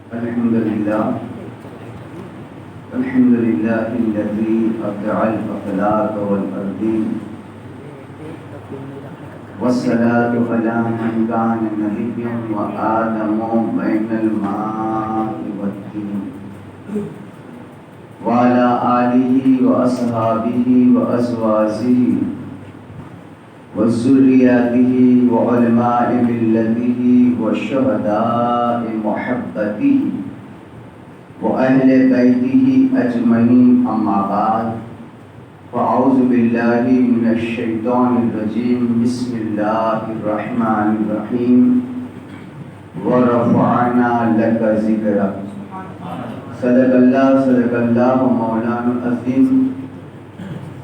الحمد لله الذي أبدع الأخلاق والأرضين والصلاة على من كان نبيا وآدم بين الماء والطين وعلى آله وأصحابه وأزواجه وذرياته وعلماء ملته وشهداء محبته وأهل بيته أجمعين أما بعد فأعوذ بالله من الشيطان الرجيم بسم الله الرحمن الرحيم ورفعنا لك ذكرك صدق الله مولانا العظيم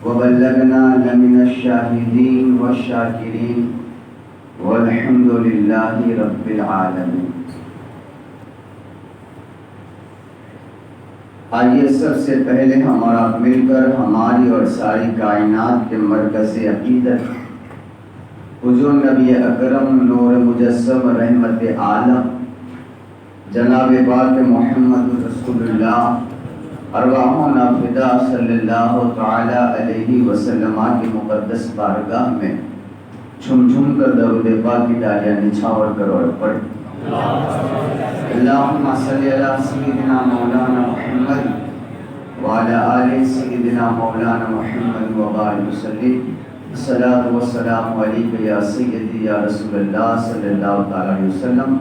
وبلغنا لمن الشاهدين والشاكرين والحمد لله رب العالمين. آئیے سب سے پہلے ہمارا مل کر ہماری اور ساری کائنات کے مرکز عقیدت حضور نبی اکرم نور مجسم رحمت عالم جناب پاک محمد رسول اللہ ارواحنا فدا صلی اللہ تعالی علیہ وسلم کی مقدس بارگاہ میں جھم جھم کر درود پاک کی ڈالیاں نچھاور کرو اور پڑھ. اللہم صلی علی سیدنا مولانا محمد وعلی آل سیدنا مولانا محمد وبارک وسلم. الصلاۃ والسلام علیک یا سیدی یا رسول اللہ صلی اللہ علیہ وسلم.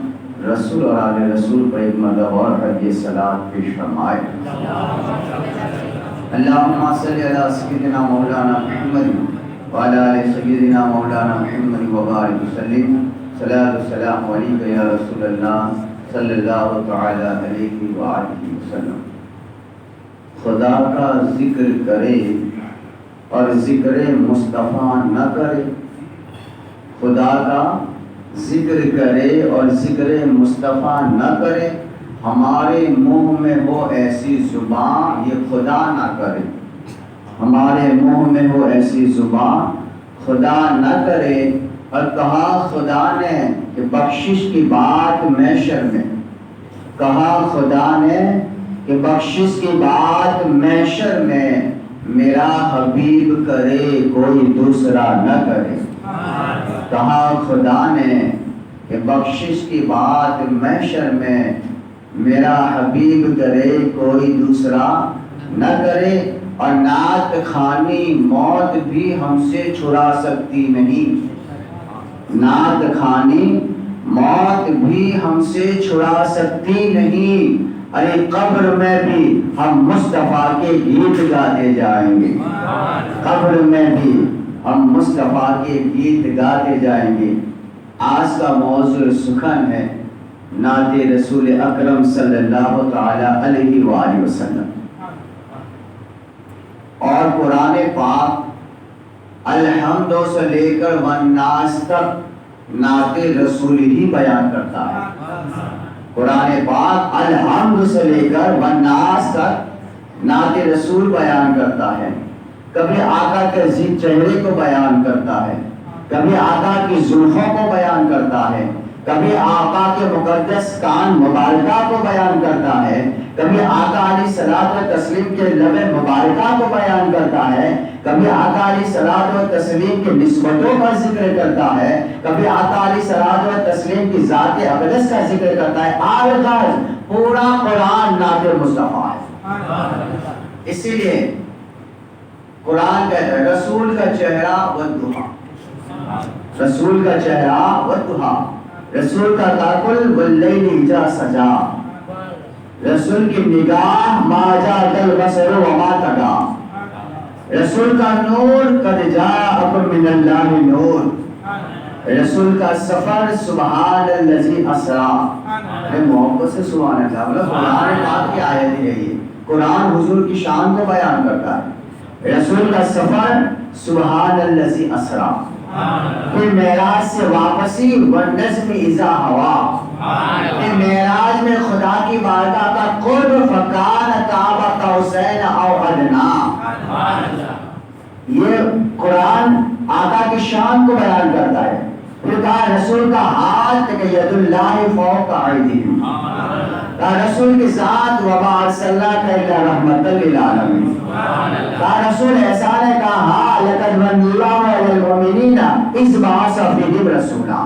رسول اور آل رسول پر ایک مرتبہ اور حدیث صلاۃ پیش فرمائے. اللہم صلی علی سیدنا مولانا محمد وعلی آل سیدنا مولانا محمد وبارک وسلم. صلاۃ والسلام علیک یا رسول اللہ صلی اللہ تعالی علیہ وآلہ وسلم. خدا کا ذکر کرے اور ذکر مصطفیٰ نہ کرے. خدا کا ذکر کرے اور ذکر مصطفیٰ نہ کرے. ہمارے منہ میں ہو ایسی زبان یہ خدا نہ کرے. ہمارے منہ میں ہو ایسی زبان خدا نہ کرے. اور کہا خدا نے کہ بخشش کی بات محشر میں. کہا خدا نے کہ بخشش کی بات محشر میں میرا حبیب کرے کوئی دوسرا نہ کرے. کہا خدا نے کہ بخشش کی بات محشر میں میرا حبیب کرے کوئی دوسرا نہ کرے. اور نعت خوانی موت بھی ہم سے چھڑا سکتی نہیں. نعت خوانی موت بھی ہم سے چھڑا سکتی نہیں. ارے قبر میں بھی ہم مصطفیٰ کے گیت گاتے جائیں گے. قبر میں بھی ہم مصطفیٰ کے گیت گاتے جائیں گے. آج کا موضوع سخن ہے نعت رسول اکرم صلی اللہ تعالی علیہ وآلہ وسلم. اور قرآن پاک الحمد سے لے کر والناس تک نعت رسول ہی بیان کرتا ہے. قرآن پاک الحمد سے لے کر والناس تک نعت رسول بیان کرتا ہے. کبھی آقا کے چہرے کو بیان کرتا ہے, کبھی آقا کی زلفوں کو بیان کرتا ہے, کبھی آقا کے مقدس کان مبارکہ کو بیان کرتا ہے, کبھی آقا علیہ الصلوۃ والتسلیم کے لب مبارکہ کو بیان کرتا ہے, کبھی آقا علیہ الصلوۃ والتسلیم کی نسبتوں کا ذکر کرتا ہے, کبھی آقا علیہ الصلوۃ والتسلیم کی ذات اقدس کا ذکر کرتا ہے. آغاز پورا قرآن نعت مصطفیٰ ہے. اسی لیے قرآن کہتا ہے رسول کا چہرہ والضحیٰ, رسول کا چہرہ والضحیٰ, رسول کا تاکل واللیل اذا سجا, رسول کی نگاہ ما جاء البصر وما طغى, رسول کا نور قد جاءکم من اللہ نور, رسول کا سفر سبحان الذی اسرا. محبت سے سبحان اللہ مطلب قرآن پاک کی آیت ہے. یہ قرآن حضور کی شان کو بیان کرتا ہے. رسول کا سفر سبحان الذی اسرا, پھر معراج سے واپسی والنجم اذا ہوا, پھر معراج میں خدا کی بارگاہ کا قرب فکان قاب قوسین او ادنی. یہ قرآن آقا کی شان کو بیان کرتا ہے. پھر کہا رسول کا ہاتھ کہ ید اللہ فوق ایدیہم, رسول کی ذات وما ارسلناک الا رحمۃ للعالمین. رسول احسان ہے کہا ہاں لقد من اللہ علی المؤمنین اذ بعث فیہم رسولا.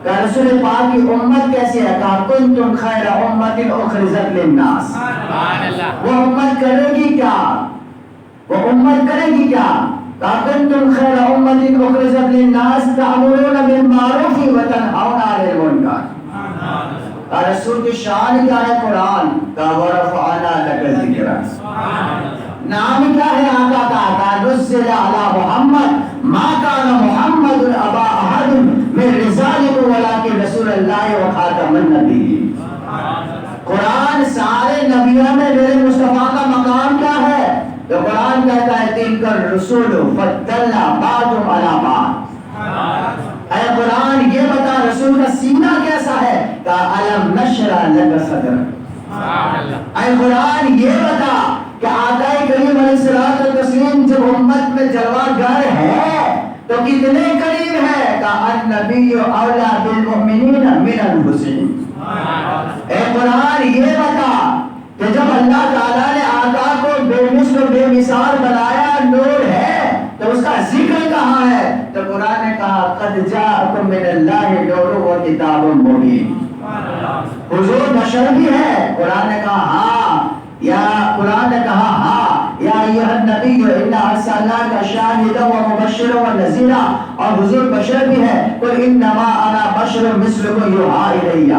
رسول پاک کی امت کیسی ہے؟ کہا کنتم خیر امت اخرجت للناس. وہ امت کرے گی کیا؟ وہ امت کرے گی کیا؟ کہا کنتم خیر امت اخرجت للناس تأمرون بالمعروف وتنہون عن المنکر. رسول کی شان کیا ہے؟ قرآن کا ورفعنا لک ذکرک. نام کیا ہے آقا کا؟ کہا نزل علی محمد ما کان محمد ابا احد من رجالکم ولکن رسول اللہ وخاتم النبیین. قرآن سارے نبیوں میں میرے مصطفیٰ کا مقام کیا ہے؟ تو قرآن کہتا ہے تلک الرسول فضلنا بعضهم علی بعض. اے قرآن یہ بتا رسول کا سینہ کیسا ہے؟ کہا الم نشرح لک صدرک. اے قرآن یہ بتا کہ آقا کریم علیہ الصلوۃ والتسلیم جب امت میں جلوہ گر ہے تو کتنے قریب ہے؟ کہا النبی اولی بالمؤمنین من انفسہم. اے قرآن یہ بتا کہ جب اللہ تعالیٰ نے آقا کو بے مثل و بے مثال بنایا نور ہے تو اس کا ذکر کہاں ہے؟ تو قرآن نے کہا قد جاءکم من اللہ نور و کتاب مبین. حضور بشر بھی ہے. قرآن نے کہا ہاں قرآن نے کہا ہاں یا ایھا النبی انا ارسلناک شاہدا و مبشرا و نذیرا. اور حضور بشر بھی ہے. قل انما انا بشر مثلکم یوحی الی.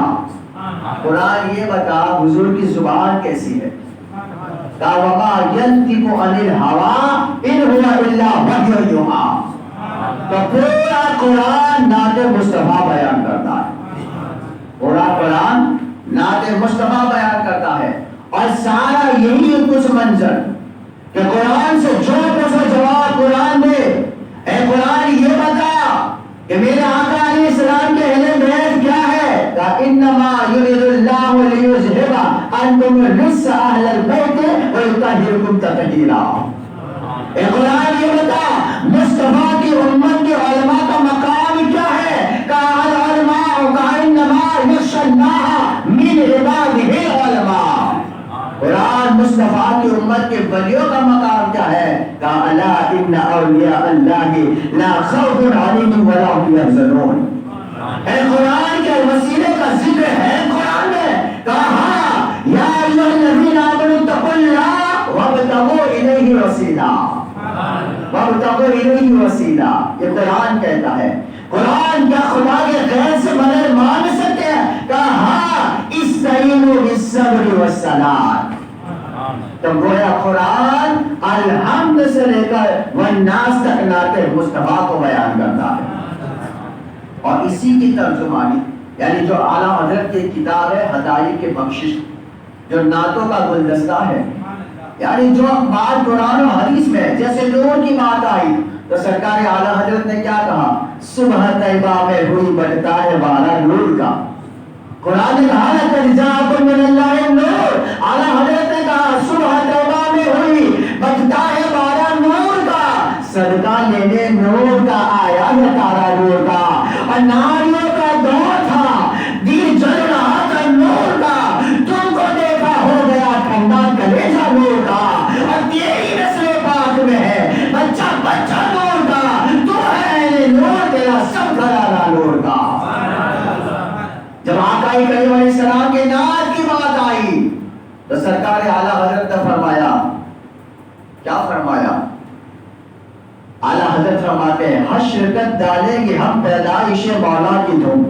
قرآن یہ بتا حضور کی زبان کیسی ہے؟ کہا وما ینطق عن الہوی ان هو الا وحی یوحی. تو پورا قرآن نعت مصطفیٰ بیان کرتا ہے. پورا قرآن نعت مصطفیٰ بیان کرتا ہے. اور سارا یہی کچھ منظر کہ قرآن سے جو پوچھو جواب قرآن دے. اے قرآن یہ بتا کہ میرے آقا علیہ السلام کے اہل بیت کیا ہے؟ کہا انما یرید اللہ لیذھب عنکم الرجس اہل البیت ویطہرکم تطہیرا. اے قرآن یہ بتا مصطفیٰ کی امت کے علماء کا مقام کیا ہے؟ کہا العلماء کہا انما یخشی اللہ من عبادہ العلماء. قرآن مصطفیٰ کی امت کے ولیوں کا مقام کیا ہے؟ کہا الا ان اولیاء اللہ لا خوف علیہم ولا هم یحزنون. اے قرآن کے وسیلے کا ذکر ہے قرآن میں. کہا ہاں یا ایھا الذین آمنوا اتقوا اللہ وابتغوا الیہ وسیلہ. وابتغوا الیہ وسیلہ یہ قرآن کہتا ہے. قرآن کیا خدا کے غیر سے بغیر مان سکتے ہیں؟ کہا ہاں استعینوا بالصبر والصلاۃ. تو گویا قرآن الحمد سے لے کر والناس تک نعت مصطفیٰ کو بیان کرتا ہے. اور اسی کی ترجمانی یعنی جو اعلیٰ حضرت کی کتاب ہے ہدایت کے بخشش جو نعتوں کا گلدستہ ہے یعنی جو بات قرآن و حدیث میں جیسے نور کی بات آئی تو سرکار اعلیٰ حضرت نے کیا کہا؟ صبح طیبہ میں ہوئی بڑھتا ہے بارہ نور کا. قرآن نے کہا لقد جاءکم من اللہ نور. اعلیٰ حضرت نے کہا صبح طیبہ میں ہوئی بڑھتا ہے بارہ نور کا. صدقہ لینے نور کا آیا ہے تارا نور کا. اور ناریوں کا دور تھا دل جل رہا تھا نور کا. تم کو دیکھا ہو گیا ٹھنڈا کلیجہ نور کا. اور تیری نسل پاک میں ہے بچہ بچہ نور کا. تو ہے نور تیرا سب گھرانہ نور کا. جب آقا کریم علیہ السلام کے نعت کی بات آئی تو سرکار اعلیٰ حضرت نے فرمایا کیا فرمایا؟ اعلیٰ حضرت فرماتے ہیں حشر تک ڈالیں گے ہم پیدائش مولا کی دھوم.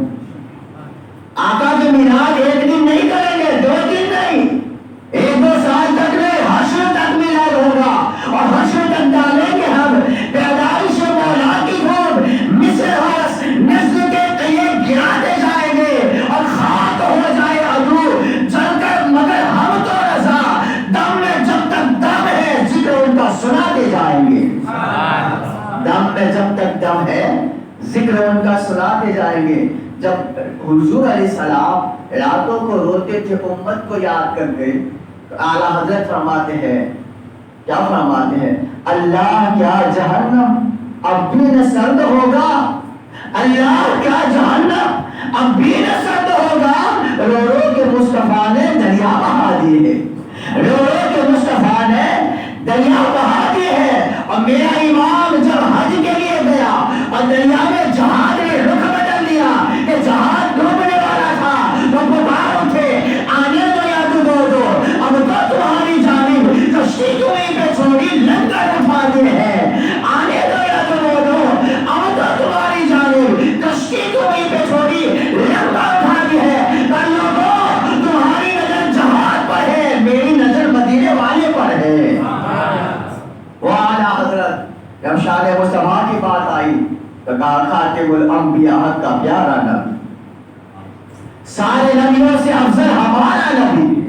آقا کے میلاد ایک دن نہیں کریں گے, 2 دن نہیں, 1-2 سال تک نہیں, حشر تک میلاد ہوگا. اور حشر تک ڈالیں گے ہم پیدائش مولا کی دھوم. مصر حرس نسل کے قیے گراتے جائیں گے اور خاک ہو جائے عدو جل کر مگر ہم تو رضا. دم میں جب تک دم ہے ذکر ان کا سناتے جائیں گے. دم میں جب تک دم ہے ذکر ان کا سناتے جائیں گے. جب حضور علیہ السلام راتوں کو روتے تھے امت کو یاد کر کے اعلیٰ حضرت فرماتے ہیں کیا فرماتے ہیں؟ اللہ کیا جہنم اب بھی نہ سرد ہوگا. اللہ کیا جہنم اب بھی نہ سرد ہوگا. رو رو کے مصطفیٰ نے دریا بہا دیے، رو رو کے مصطفیٰ نے دریا بہا دیے ہے۔ اور میرا امام جب حج کے لیے گیا اور دریا میں جہاز نے رخ بدل دیا کہ جہاز ڈوبنے والا تھا، تو پکار اٹھے آنے دو یا ڈبو دو، اب تو تمہاری جانب کشتی کو وہیں پہ چھوڑی لنگر اٹھا دیے ہے، آنے دو یا ڈبو دو، اب تو تمہاری جانب کشتی کو وہیں پہ چھوڑی لنگر اٹھا دی ہے۔ کر لوگوں تمہاری نظر جہاز پر ہے، میری نظر مدینے والے پر ہے۔ وہ اعلیٰ حضرت جب شان مصطفیٰ کی بات آئی تو کہا خاتم الانبیاء کا پیارا نبی، سارے نبیوں سے افضل ہمارا نبی،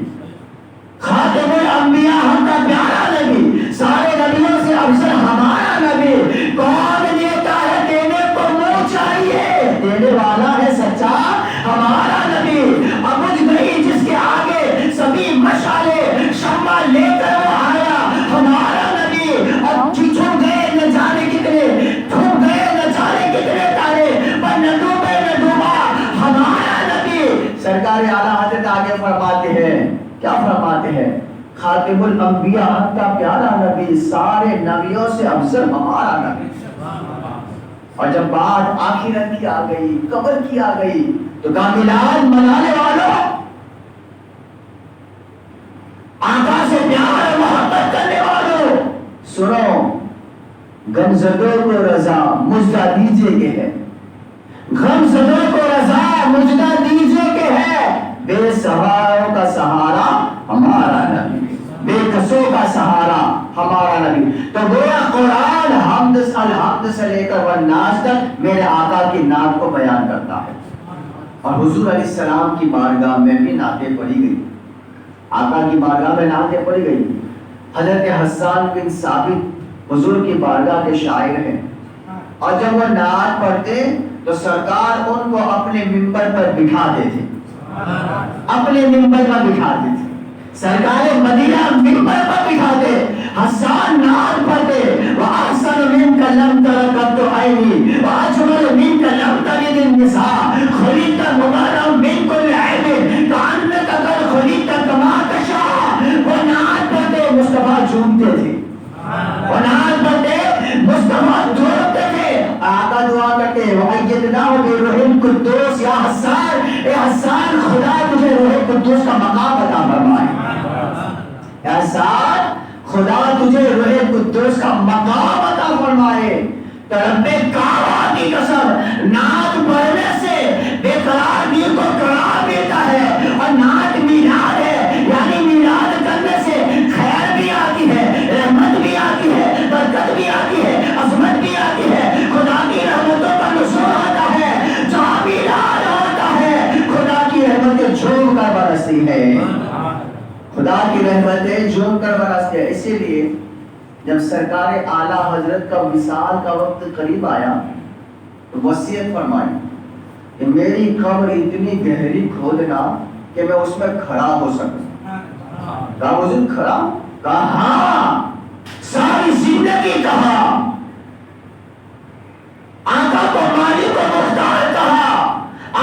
خاتم الانبیاء کا پیارا نبی، سارے نبیوں سے افضل ہمارا نبی، کون دیتا ہے دینے کو منہ چاہیے، دینے والا ہے سچا ہمارا نبی۔ اب بجھ گئی جس کے آگے سبھی مشعلیں، شمع لے کر وہ آیا ہمارا نبی، اور چھو گئے نہ جانے کتنے، ٹھوک گئے نہ جانے کتنے تارے، پر نہ ڈوبے نہ ڈوبا ہمارا نبی۔ سرکار اعلیٰ حضرت آگے فرماتے ہیں، کیا فرماتے ہیں؟ خاتم الانبیاء کا پیارا نبی، سارے نبیوں سے افضل ہمارا نبی۔ اور جب بات آخرت کی آ گئی، قبر کی آ گئی، تو کہا میلاد منانے والوں، آقا سے پیار اور محبت کرنے والوں، سنو، غمزدوں کو رضا مجدہ دیجئے کہ ہے، غمزدوں کو رضا مجدہ دیجئے کہ ہے، بے سہاروں کا سہارا ہمارا نبی، بے کسوں کا سہارا ہمارا نبی۔ تو گویا قرآن حمد الحمد سے لے کر والناس تک میرے آقا کی نعت کو بیان کرتا ہے، اور حضور علیہ السلام کی بارگاہ میں بھی نعتیں پڑھی گئی، آقا کی بارگاہ میں نعتیں پڑھی گئی۔ حضرت حسان بن ثابت حضور کی بارگاہ کے شاعر ہیں، اور جب وہ نعت پڑھتے تو سرکار ان کو اپنے منبر پر بٹھاتے تھے، اپنے منبر پر بٹھاتے تھے، سرکار مدینہ منبر پر بٹھاتے، حسان نعت پڑھتے، وَأَحْسَنُ مِنْكَ لَمْ تَرَ قَطُّ عَيْنِي وَأَجْمَلُ مِنْكَ لَمْ تَلِدِ النِّسَاءُ خُلِقْتَ مُبَرَّأً مِنْ كُلِّ عَيْبٍ كَأَنَّكَ قَدْ خُلِقْتَ كَمَا تَشَاءُ۔ وہ نعت پڑھتے مصطفیٰ جھومتے تھے، وہ نعت پڑھتے مصطفیٰ جھومتے تھے، آقا دعا کرتے وَأَيَّدْنَاهُ بِالرُّوحِ الْقُدُّوسِ، یا حسان، اے حسان خدا تجھے روح قدوس کا مقام عطا فرمائے، یا حسان خدا تجھے روح قدوس کا مقام عطا فرمائے۔ تو رب کعبہ کی قسم، نعت پڑھنے سے بے قرار دل کو قرار دیتا ہے، اور نعت میلاد ہے، یعنی میلاد کرنے سے خیر بھی آتی ہے، رحمت بھی آتی ہے، برکت بھی آتی ہے، عظمت بھی آتی ہے، خدا کی رحمتوں کا نزول آتا ہے، جہاں میلاد ہوتا ہے خدا کی رحمتیں جھوم کر برستی ہے، خدا کی رحمتیں جھوم کر برستی ہے۔ اسی لیے جب سرکار اعلیٰ حضرت کا وصال کا وقت قریب آیا تو وصیت فرمائی کہ میری قبر اتنی گہری کھودنا کہ میں اس میں کھڑا ہو سکوں۔ کہا حضور کھڑا؟ کہا ہاں، ساری زندگی کہا، آقا کو مالک و مختار کہا،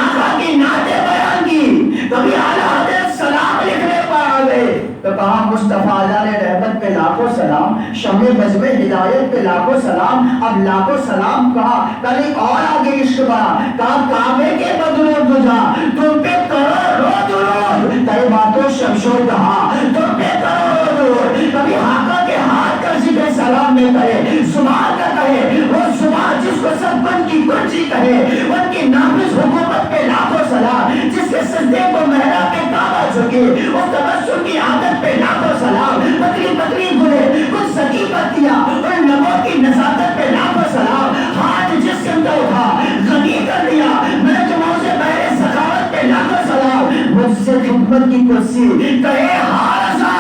آقا کی نعتیں بیان کی، کبھی اعلیٰ حضرت سلام لکھنے پر آ گئے تو کہا مصطفیٰ جان رحمت پہ لاکھوں سلام، شمع بزم ہدایت پہ لاکھوں سلام، اب لاکھوں سلام کہا، کہیں اور آگے عشق بڑھا، کہا کعبے کے بدرود تجھا، تم پہ کرو رو درود، طیبہ تو شمش و دہا، تم پہ کرو رو درود۔ کبھی آقا کے ہاتھ کا ذکر سلام میں کرے، زبان کا کہے، وہ زبان جس کو سب بن کی کنجی کہے، ان کی نافذ حکومت پہ لاکھوں سلام، جس کے سجدے کو محراب پہ کعبہ جھکے، اس تبسم کی عادت پہ لاکھوں سلام، پتلی پتلی گلے کچھ سکی پتیاں ان لبوں کی نزاکت پہ لاکھوں سلام، ہاتھ جس سمت اٹھا غنی کر دیا محکموں سے بہرے سخاوت پہ لاکھوں سلام، مجھ سے خدمت کی کرسی کہے حارسہ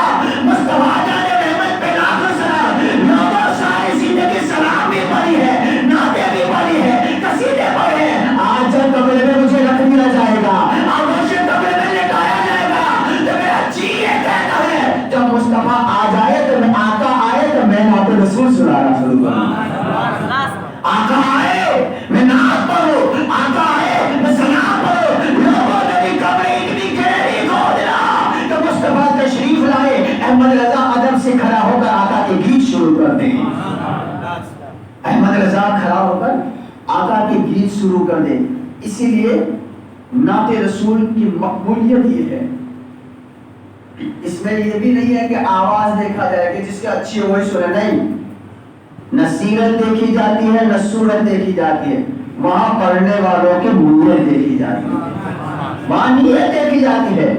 مصطفیٰ جان رحمت پہ لاکھوں سلام۔ لوگوں ساری زندگی سلام بھی پڑھی ہے، نعتیں بھی پڑھی ہے، قصیدے پڑھے، آج جب قبر میں مجھے رکھ دیا جائے گا، آغوش قبر میں لٹایا جائے گا تو میرا جی یہ کہتا ہے جب مصطفیٰ آ جائے تو میں آقا آئے تو میں نعت رسول سنانا شروع کروں، آقا آئے میں نعت پڑھوں، آقا آئے میں سلام پڑھوں، لوگوں نے بھی قبر اتنی گہری کھود ڈالی لیے نعت رسول کی مقبولیت یہ ہے، اس میں یہ بھی نہیں ہے کہ آواز دیکھا جائے کہ جس کی اچھی ہے وہی سنے، نہیں، نہ سیرت دیکھی جاتی ہے نہ صورت دیکھی جاتی ہے، وہاں پڑھنے والوں کی نیت دیکھی جاتی ہے، وہاں نیت دیکھی جاتی ہے۔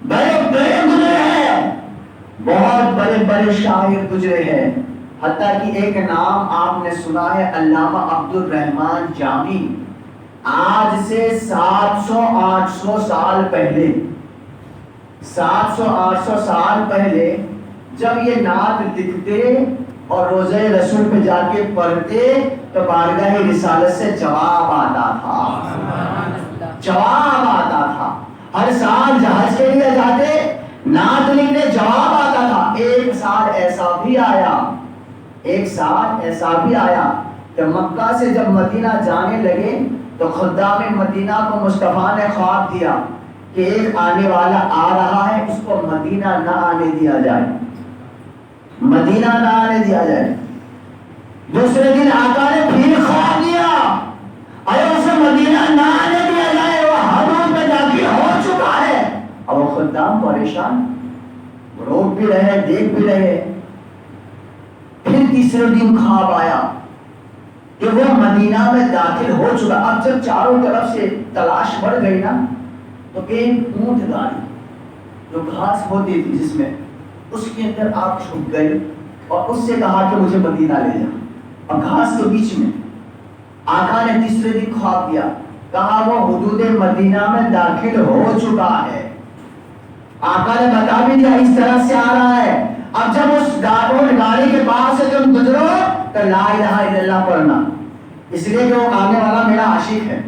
بڑے بڑے گزرے ہیں، بہت بڑے بڑے شاعر گزرے ہیں، حتیٰ کہ ایک نام آپ نے سنا ہے علامہ عبد الرحمن جامی، آج سے 700-800 سال پہلے، 700-800 سال پہلے جب یہ نعت لکھتے اور روزہ رسول پہ جا کے پڑھتے تو بارگاہ رسالت سے جواب آتا تھا، جواب آتا تھا۔ ہر سال جہاز کے لیے جاتے نعت لکھنے، جواب آتا تھا۔ ایک سال ایسا بھی آیا، ایک سال ایسا بھی آیا کہ مکہ سے جب مدینہ جانے لگے تو خدام مدینہ کو مصطفیٰ نے خواب دیا کہ ایک آنے والا آ رہا ہے، اس کو مدینہ نہ آنے دیا جائے، مدینہ نہ آنے دیا جائے۔ دوسرے دن آقا نے پھر خواب دیا، اے اسے مدینہ نہ آنے دیا جائے، وہ حرم میں داخل ہو چکا ہے۔ اب وہ خدام پریشان، روک بھی رہے دیکھ بھی رہے۔ پھر تیسرے دن خواب آیا کہ وہ مدینہ میں داخل ہو چکا۔ اب جب چاروں طرف سے تلاش بڑھ گئی نا تو ایک اونٹ گاڑی جو گھاس ہوتی تھی جس میں، اس کے اندر آپ چھپ گئے اور اس سے کہا کہ مجھے مدینہ لے جا۔ اور گھاس کے بیچ میں آقا نے تیسرے دن خواب دیا، کہا وہ حدود مدینہ میں داخل ہو چکا ہے۔ آقا نے بتا بھی دیا اس طرح سے آ رہا ہے۔ اب جب اس گاڑی کے پاس سے تم گزرو تو لا الہ الا اللہ پڑھنا، اس لیے کہ وہ آنے والا میرا عاشق ہے،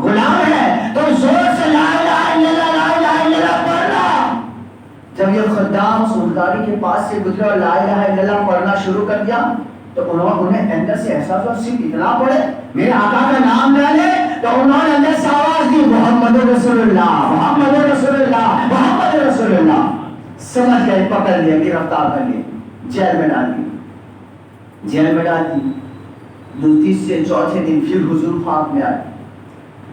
غلام ہے، تو زور سے لا الہ الا اللہ لا الہ الا اللہ پڑھنا۔ جب یہ خدام اس گاڑی کے پاس سے گزرے اور لا الہ الا اللہ پڑھنا شروع کر دیا تو انہیں اندر سے احساس ہوا صرف اتنا پڑھے، میرے آقا کا نام نہ لے، تو انہوں نے اندر سے آواز دی محمد رسول اللہ محمد رسول اللہ محمد رسول اللہ۔ سمجھ گئے، پکڑ لیا، گرفتار کر لیا، جیل میں ڈال دی، جیل میں ڈال دی۔ تیسرے چوتھے دن پھر حضور خواب میں آئے،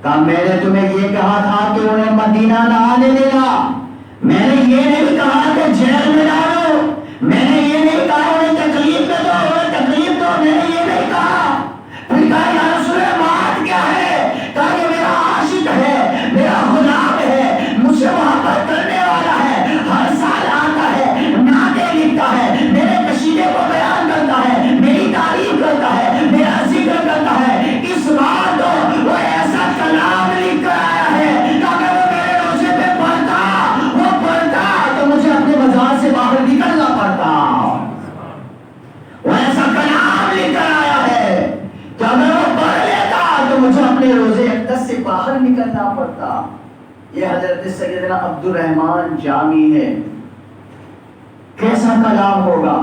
کہا میں نے تمہیں یہ کہا تھا کہ انہیں مدینہ نہ آنے دینا، میں نے یہ نہیں کہا کہ جیل میں ڈالو، میں نے یہ نہیں کہا انہیں تکلیف دے دو، انہیں تکلیف دو، میں نے یہ نہیں کہا۔ پھر کہا یا رسول اللہ بات کیا ہے؟ کہا یہ میرا عاشق ہے، میرا غلام ہے، مجھ سے محبت کرنے والا ہے، ہر سال آتا ہے، نعتیں لکھتا ہے، میرے قصیدے کو بیان کرتا ہے، میری تعریف کرتا ہے، میرا ذکر کرتا ہے۔ اس بار تو وہ ایسا کلام لکھ کر آیا ہے کہ اگر وہ میرے روزے پہ پڑھتا، وہ پڑھتا تو مجھے اپنے بازار سے باہر نکلنا پڑتا۔ وہ ایسا کلام لکھ کر آیا ہے کہ اگر وہ پڑھ لیتا تو مجھے اپنے روزے اقدس سے باہر نکلنا پڑتا۔ یہ حضرت سیدنا عبد الرحمن جامی ہے۔ کیسا کلام ہوگا،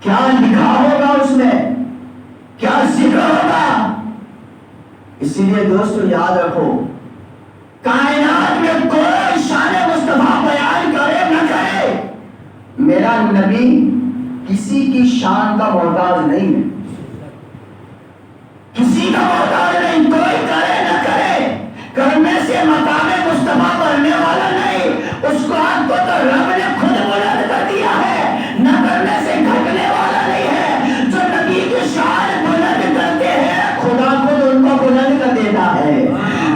کیا لکھا ہوگا اس میں، کیا ذکر ہوگا۔ اسی لیے دوستو یاد رکھو، کائنات میں کوئی شان مصطفیٰ بیان کرے نہ کرے، میرا نبی کسی کی شان کا محتاج نہیں ہے، کسی کا محتاج نہیں، کوئی کرے نہ کرے، کرنے سے مقام مصطفیٰ بڑھنے والا نہیں، اس کو آپ کو تو رب نے خود بلند کر دیا ہے، نہ کرنے سے گھٹنے والا نہیں ہے۔ جو نبی کی شان بلند کرتے ہیں خدا خود ان کو بلند کر دیتا ہے،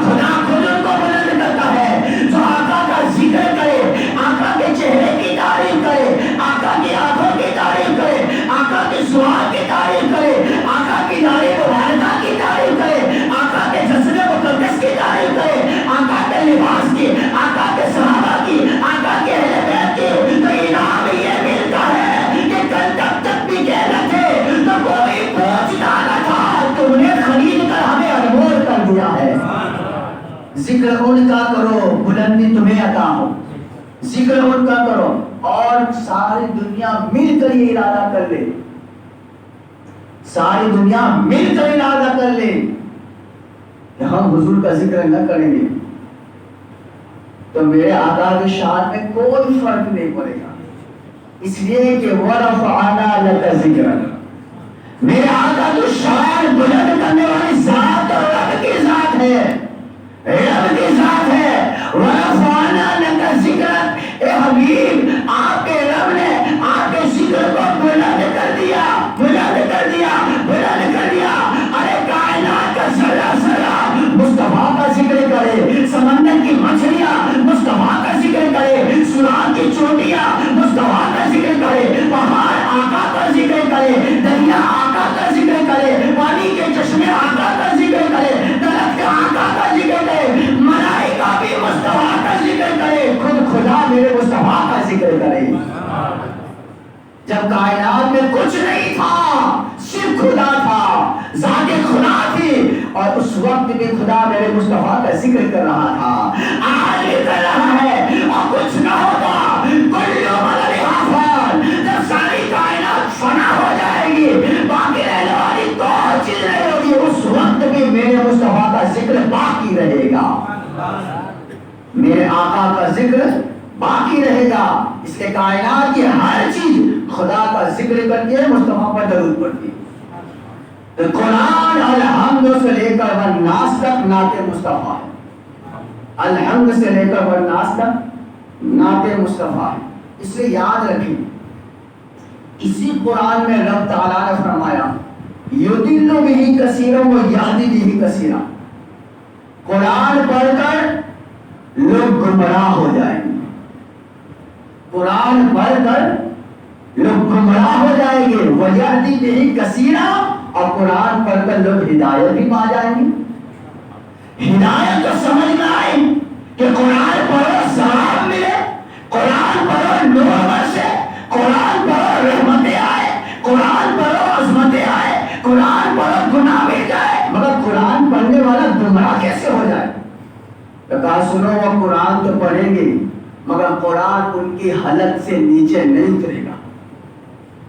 خدا خود ان کو بلند کرتا ہے۔ جو آقا کا ذکر کرے، آقا کے چہرے کی تعریف کرے، آقا کی آنکھوں کی تعریف کرے، آقا کی سوال کی تعریف کرے، آقا کی داڑھی مبارکہ کی تعریف کرے، آقا کے جسد مقدس کی تعریف کرے، آقا کے لباس کی، آقا کے صحابہ کی، آقا کے اہل بیت کی، تو انعام یہ ملتا ہے کہ کل تک بھی کہنا تھے تو کوئی پوچھتا نہ تھا، تم نے خرید کر ہمیں انمول کر دیا ہے۔ ذکر ان کا کرو بلندی تمہیں عطا ہو، ذکر ان کا کرو، اور ساری دنیا مل کر یہ ارادہ کر لے، ساری دنیا مل کر ارادہ کر لے کہ ہم حضور کا ذکر نہ کریں گے تو میرے آقا کی شان میں کوئی فرق نہیں پڑے گا۔ اس لیے کہ وَرَفَعْنَا لَكَ ذِكْرَكَ، میرے آقا کی شان بلند کرنے والی ذات اور رب کی ذات ہے، رب کی ذات ہے۔ وَرَفَعْنَا لَكَ ذِكْرَكَ، اے حبیب آپ کے رب نے آپ کے ذکر کو بلند کر دیا، بلند کر دیا، بلند کر دیا۔ ارے کائنات کا ذرہ ذرہ مصطفیٰ کا ذکر کرے، سمندر کی مچھلیاں مصطفیٰ کا ذکر کرے، سراج کی چوٹیاں مصطفیٰ کا ذکر کرے، پہاڑ آقا کا ذکر کرے، دریا آقا کا ذکر کرے، پانی کے چشمے آقا کا ذکر کرے، درخت کے آقا کا ذکر کرے، ملائکہ بھی مصطفیٰ کا ذکر کرے، خود خدا میرے مصطفیٰ کا ذکر کرے۔ جب کائنات میں کچھ نہیں تھا، صرف خدا تھا، ذات خدا تھی، اور اس وقت بھی خدا میرے مصطفیٰ کا ذکر کر رہا تھا، آج بھی کر رہا ہے۔ اور کچھ نہ ہوگا، کل فان، جب ساری کائنات فنا ہو جائے گی، باقی رہنے والی دو چیز نہیں ہوگی، اس وقت بھی میرے مصطفیٰ کا ذکر باقی رہے گا، میرے آقا کا ذکر باقی رہے گا۔ اس کے کائنات کی ہر چیز خدا کا ذکر کرتی ہے، مصطفیٰ پر درود پڑتی ہے۔ قرآن الحمد سے لے کر والناس تک نعت مصطفیٰ ہے، الحمد سے لے کر والناس تک نعت مصطفیٰ ہے۔ اس لیے یاد رکھیں، اسی قرآن میں رب تعالیٰ نے فرمایا یضل بہ کثیرا ویہدی بہ کثیرا، قرآن پڑھ کر لوگ گمراہ ہو جائیں گے، قرآن پڑھ کر لوگ گمراہ ہو جائیں گے، ویہدی بہ کثیرا، اور قرآن پڑھ کر لوگ ہدایت بھی پا جائیں گے۔ ہدایت تو سمجھ میں آئے کہ قرآن پڑھو ثواب ملے، قرآن پڑھو نور برسے، قرآن پڑھو رحمتیں آئے، قرآن پڑھو عظمتیں آئے، قرآن پڑھو گناہ بھی جائے، مگر قرآن پڑھنے والا گمراہ کیسے ہو جائے؟ تو کہا سنو، وہ قرآن تو پڑھیں گے مگر قرآن ان کی حلق سے نیچے نہیں اترے گا،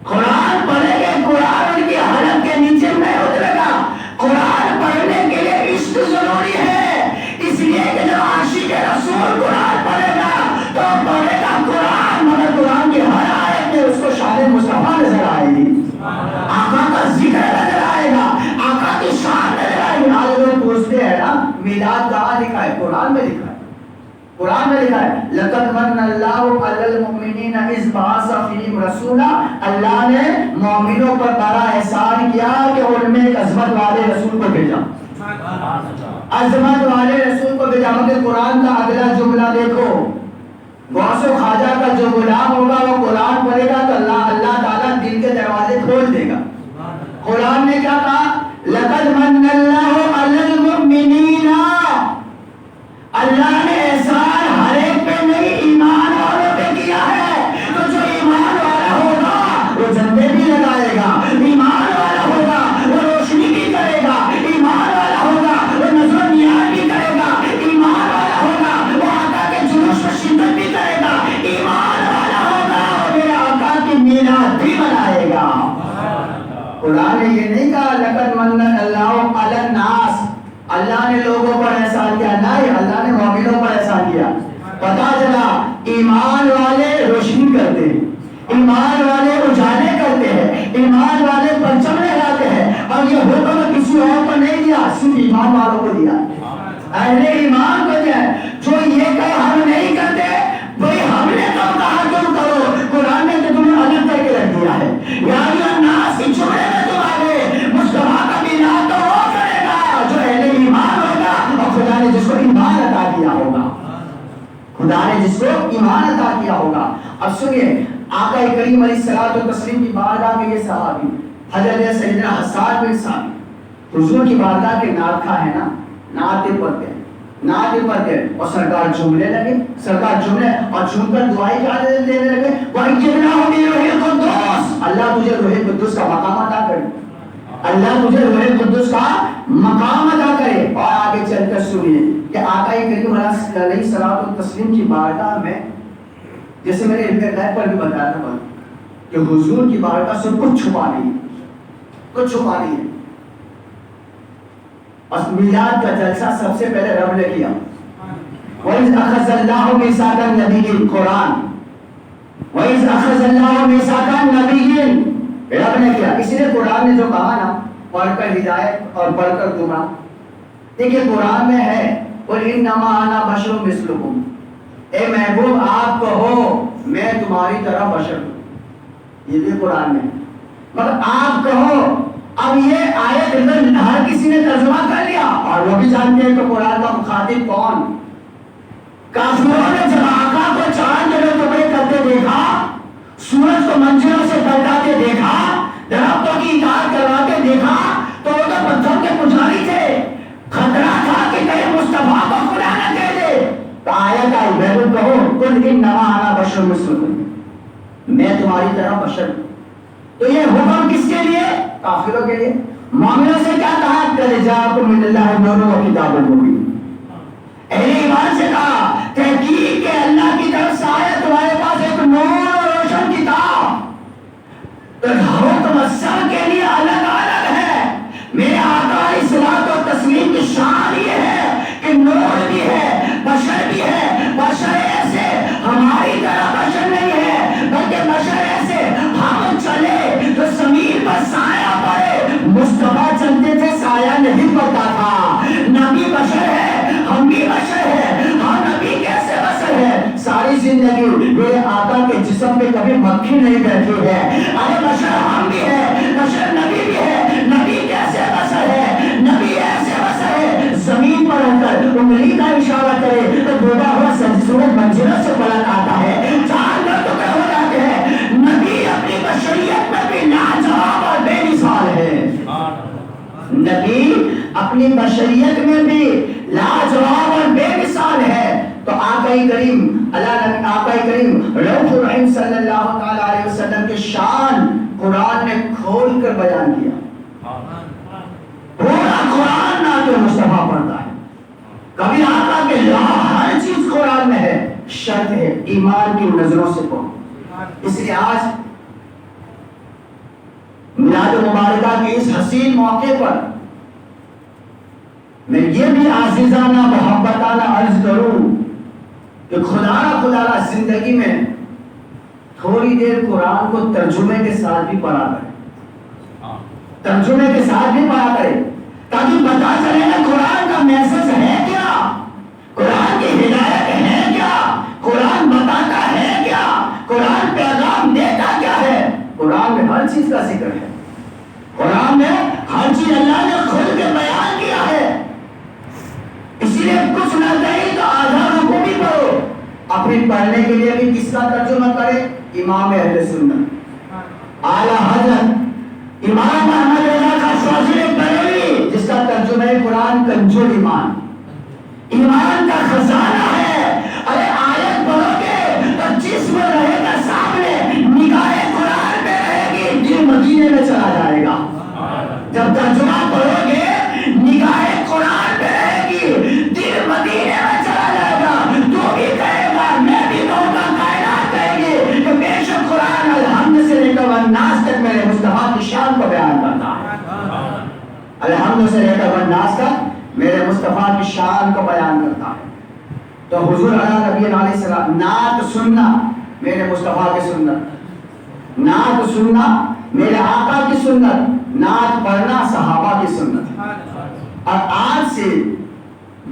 قرآن پڑھیں گے قرآن ان کی حلق کے نیچے نہیں اترے گا۔ قرآن پڑھنے کے لیے عشق ضروری ہے، اس لیے کہ جب عاشق رسول قرآن پڑھے گا تو پڑھے گا قرآن، مگر قرآن کی ہر آیت میں اس کو شان مصطفیٰ نظر آئے گی، آقا کا ذکر نظر آئے گا، آقا کی شان نظر آئے گی۔ آج لوگ پوچھتے ہیں نا میلاد کہاں لکھا ہے؟ قرآن میں لکھا ہے، قرآن میں لکھا ہے لَقَدْ مَنَّ اللَّهُ عَلَى الْمُؤْمِنِينَ إِذْ بَعَثَ فِيهِمْ رَسُولًا، اللہ نے مومنوں پر بڑا احسان کیا کہ ان میں ایک عظمت والے رسول کو بھیجا، عظمت والے رسول کو بھیجا۔ مگر قرآن کا اگلا جملہ دیکھو، غوث و خواجہ کا جو غلام ہوگا وہ قرآن پڑھے گا تو اللہ تعالیٰ دل کے دروازے کھول دے گا۔ قرآن نے کیا کہا؟ لَقَدْ مَنَّ اللَّهُ عَلَى الْمُؤْمِنِينَ، اللہ نے احسان ہر ایک پہ نہیں، ایمان والوں پہ کیا ہے، تو جو ایمان والا ہوگا وہ جھنڈے بھی لگائے گا، ایمان والا ہوگا وہ روشنی بھی کرے گا، ایمان والا ہوگا وہ نظر و نیاز بھی کرے گا، ایمان والا ہوگا وہ آقا کے جلوس میں شرکت بھی کرے گا، ایمان والا ہوگا وہ میرے آقا کی میلاد بھی منائے گا۔ قرآن نے یہ نہیں کہا لَقَدْ مَنَّ اللَّهُ عَلَى النَّاسِ، اللہ نے لوگوں پر احسان کیا، نہیں، اللہ نے مومنوں پر احسان کیا۔ پتا چلا ایمان والے روشنی کرتے ہیں، ایمان والے اجالے کرتے ہیں، ایمان والے پرچم لہراتے ہیں، اور یہ حکم کسی اور کو نہیں دیا، صرف ایمان والوں کو دیا، اہل ایمان کو دیا۔ جو یہ کہ ہم نہیں کرتے وہی ہم نے کب کہا تم کرو، قرآن نے تو تمہیں الگ کر کے رکھ دیا ہے۔ یا الناس کی جملے میں تم آگے، مصطفیٰ کا میلاد تو وہ کرے گا جو اہل ایمان ہوگا، اور خدا نے جس کو ایمان عطا کیا ہوگا، خدا نے جس کو ایمان عطا کیا ہوگا۔ اب سنیے، آقا کریم علیہ الصلوۃ والتسلیم کی بارگاہ میں یہ صحابی حضرت سیدنا حسان بن ثابت حضور کی بارگاہ کے نعت خواہ ہے نا، نعتیں پڑھتے ہیں، نعتیں پڑھتے ہیں، اور سرکار جملے لگے، سرکار جملے اور جھوم کر دعائیں کیا دینے لگے، وَأَيَّدْنَاهُ بِرُوحِ الْقُدُّسِ، اللہ تجھے روح قدس کا مقام عطا کرے، اللہ تجھے روح قدس کا مقام عطا کرے۔ اور آگے چل کر سنیے کہ آقا کریم علیہ الصلوۃ والتسلیم کی بارگاہ میں، جیسے میں نے علم غیب پر بھی بتایا تھا کہ حضور کی بارگاہ سے کچھ چھپا نہیں، کچھ چھپا نہیں ہے۔ اور میلاد کا جلسہ سب سے پہلے رب نے کیا، وَإِذْ أَخَذَ اللَّهُ مِيثَاقَ النَّبِيِّينَ، قرآن، وَإِذْ أَخَذَ اللَّهُ مِيثَاقَ النَّبِيِّينَ، رب نے کیا۔ اس لیے قرآن نے جو کہا نا، پڑھ کر ہدایت اور پڑھ کر گمراہ، دیکھیے قرآن میں ہے قل انما انا بشر مثلکم، اے محبوب آپ کہو میں تمہاری طرح بشر ہوں، یہ بھی قرآن میں، مگر آپ کہو. اب یہ آیت ہر کسی نے ترجمہ کر لیا اور وہ بھی جانتے ہیں کہ قرآن کا مخاطب کون. کافروں نے جب آقا کو چاند میں ٹکڑے کرتے دیکھا، سورج کو منزلوں سے پلٹاتے دیکھا، درختوں کی اطاعت کرواتے دیکھا، تو وہ تو پتھر کے پجاری تھے. خطرہ تھا کہ کہیں مصطفیٰ کو خدا نہ دے دے. تو آیت آئی محبوب کہو قل انما انا بشر مثلکم، میں تمہاری طرح بشر ہوں. تو یہ حکم کس کے لیے؟ کافروں کے لیے. مومنوں سے کیا کہا؟ قد جاءکم من اللہ نور و کتاب مبین. اہل ایمان سے کہا تحقیق کہ اللہ کی طرف سے آیا تمہارے پاس ایک نور اور روشن کتاب. تو حکم سب کے لیے الگ الگ ہے. میرے آقا علیہ الصلوۃ والتسلیم کی شان یہ ہے کہ نور بھی ہے، بشر بھی ہے. بشر ایسے ہماری طرح بشر نہیں ہے، بلکہ بشر ایسے ہم چلے تو زمین پر سایہ پڑے. مصطفیٰ چلتے تھے سایہ نہیں پڑتا تھا. نبی بشر ہے، ہم بھی بشر ہے. ہم نبی کیسے بشر ہے؟ ساری زندگی میرے آقا کے جسم پہ کبھی مکھی نہیں بیٹھی ہے. ارے بشر ہم بھی ہے، بشر نبی بھی ہے. نبی کیسے بشر ہے؟ نبی ایسے بشر ہے زمین پر رہ کر انگلی کا اشارہ کرے تو ڈوبا ہوا سورج منزلوں سے پلٹ آتا ہے، چاند میں ٹکڑے ہو جاتے ہیں. نبی اپنی بشریت میں بھی لاجواب اور بے مثال ہے. نبی اپنی بشریت میں بھی لاجواب اور بے مثال ہے. تو آقا کریم آقا کریم رؤوف الرحیم صلی اللہ تعالی علیہ وسلم کے شان قرآن نے کھول کر بیان کیا. پورا قرآن نعت مصطفیٰ پڑھتا ہے. کبھی آقا کے لا ہر چیز قرآن میں ہے. شرط ہے ایمان کی نظروں سے پڑھو. اس لیے آج میلاد مبارکہ کے اس حسین موقع پر میں یہ بھی عزیزانہ محبتانہ عرض کروں کہ خدا زندگی میں تھوڑی دیر قرآن کو ترجمے کے ساتھ بھی پڑھا کرے. ترجمے کے ساتھ بھی پڑھا کرے تاکہ پتا چلے نا قرآن کا میسج ہے کیا، قرآن کی ہدایت ہے کیا، قرآن بتاتا ہے کیا، قرآن پیغام دیتا کیا ہے. قرآن میں ہر چیز کا ذکر ہے. قرآن میں ہر چیز اللہ نے خود کے بیان کیا ہے. اسی لیے کچھ نہ کہیں تو آدھا رکوع بھی پڑھو. اپنے پڑھنے کے لیے بھی کس کا ترجمہ کرے؟ امام اہل سنت اعلی حضرت امام احمد رضا کا شاذلی بریلوی، جس کا ترجمہ ہے قرآن کنزُ ایمان، ایمان کا خزانہ ہے. ارے آیت پڑھو گے تو جسم رہے گا سامنے، نگاہ قرآن میں رہے گی، دل مدینے میں چلا جائے گا. جب ترجمہ پڑھو گے نگاہ قرآن میں رہے گی، دل مدینے میں چلا جائے گا. تو بھی کہے گا، میں بھی کہوں گا، کائنات کہے گی کہ بے شک قرآن الحمد سے لے کر والناس تک میرے مصطفیٰ کی شان کو بیان کرتا ہے. الحمد سے لے کر والناس تک میرے مصطفیٰ کی شان کو بیان کرتا ہے. تو حضور نبی علیہ السلام نعت سننا میرے مصطفیٰ کی سنت، نعت سننا میرے آقا کی سنت، نعت پڑھنا صحابہ کی سنت. اور آج سے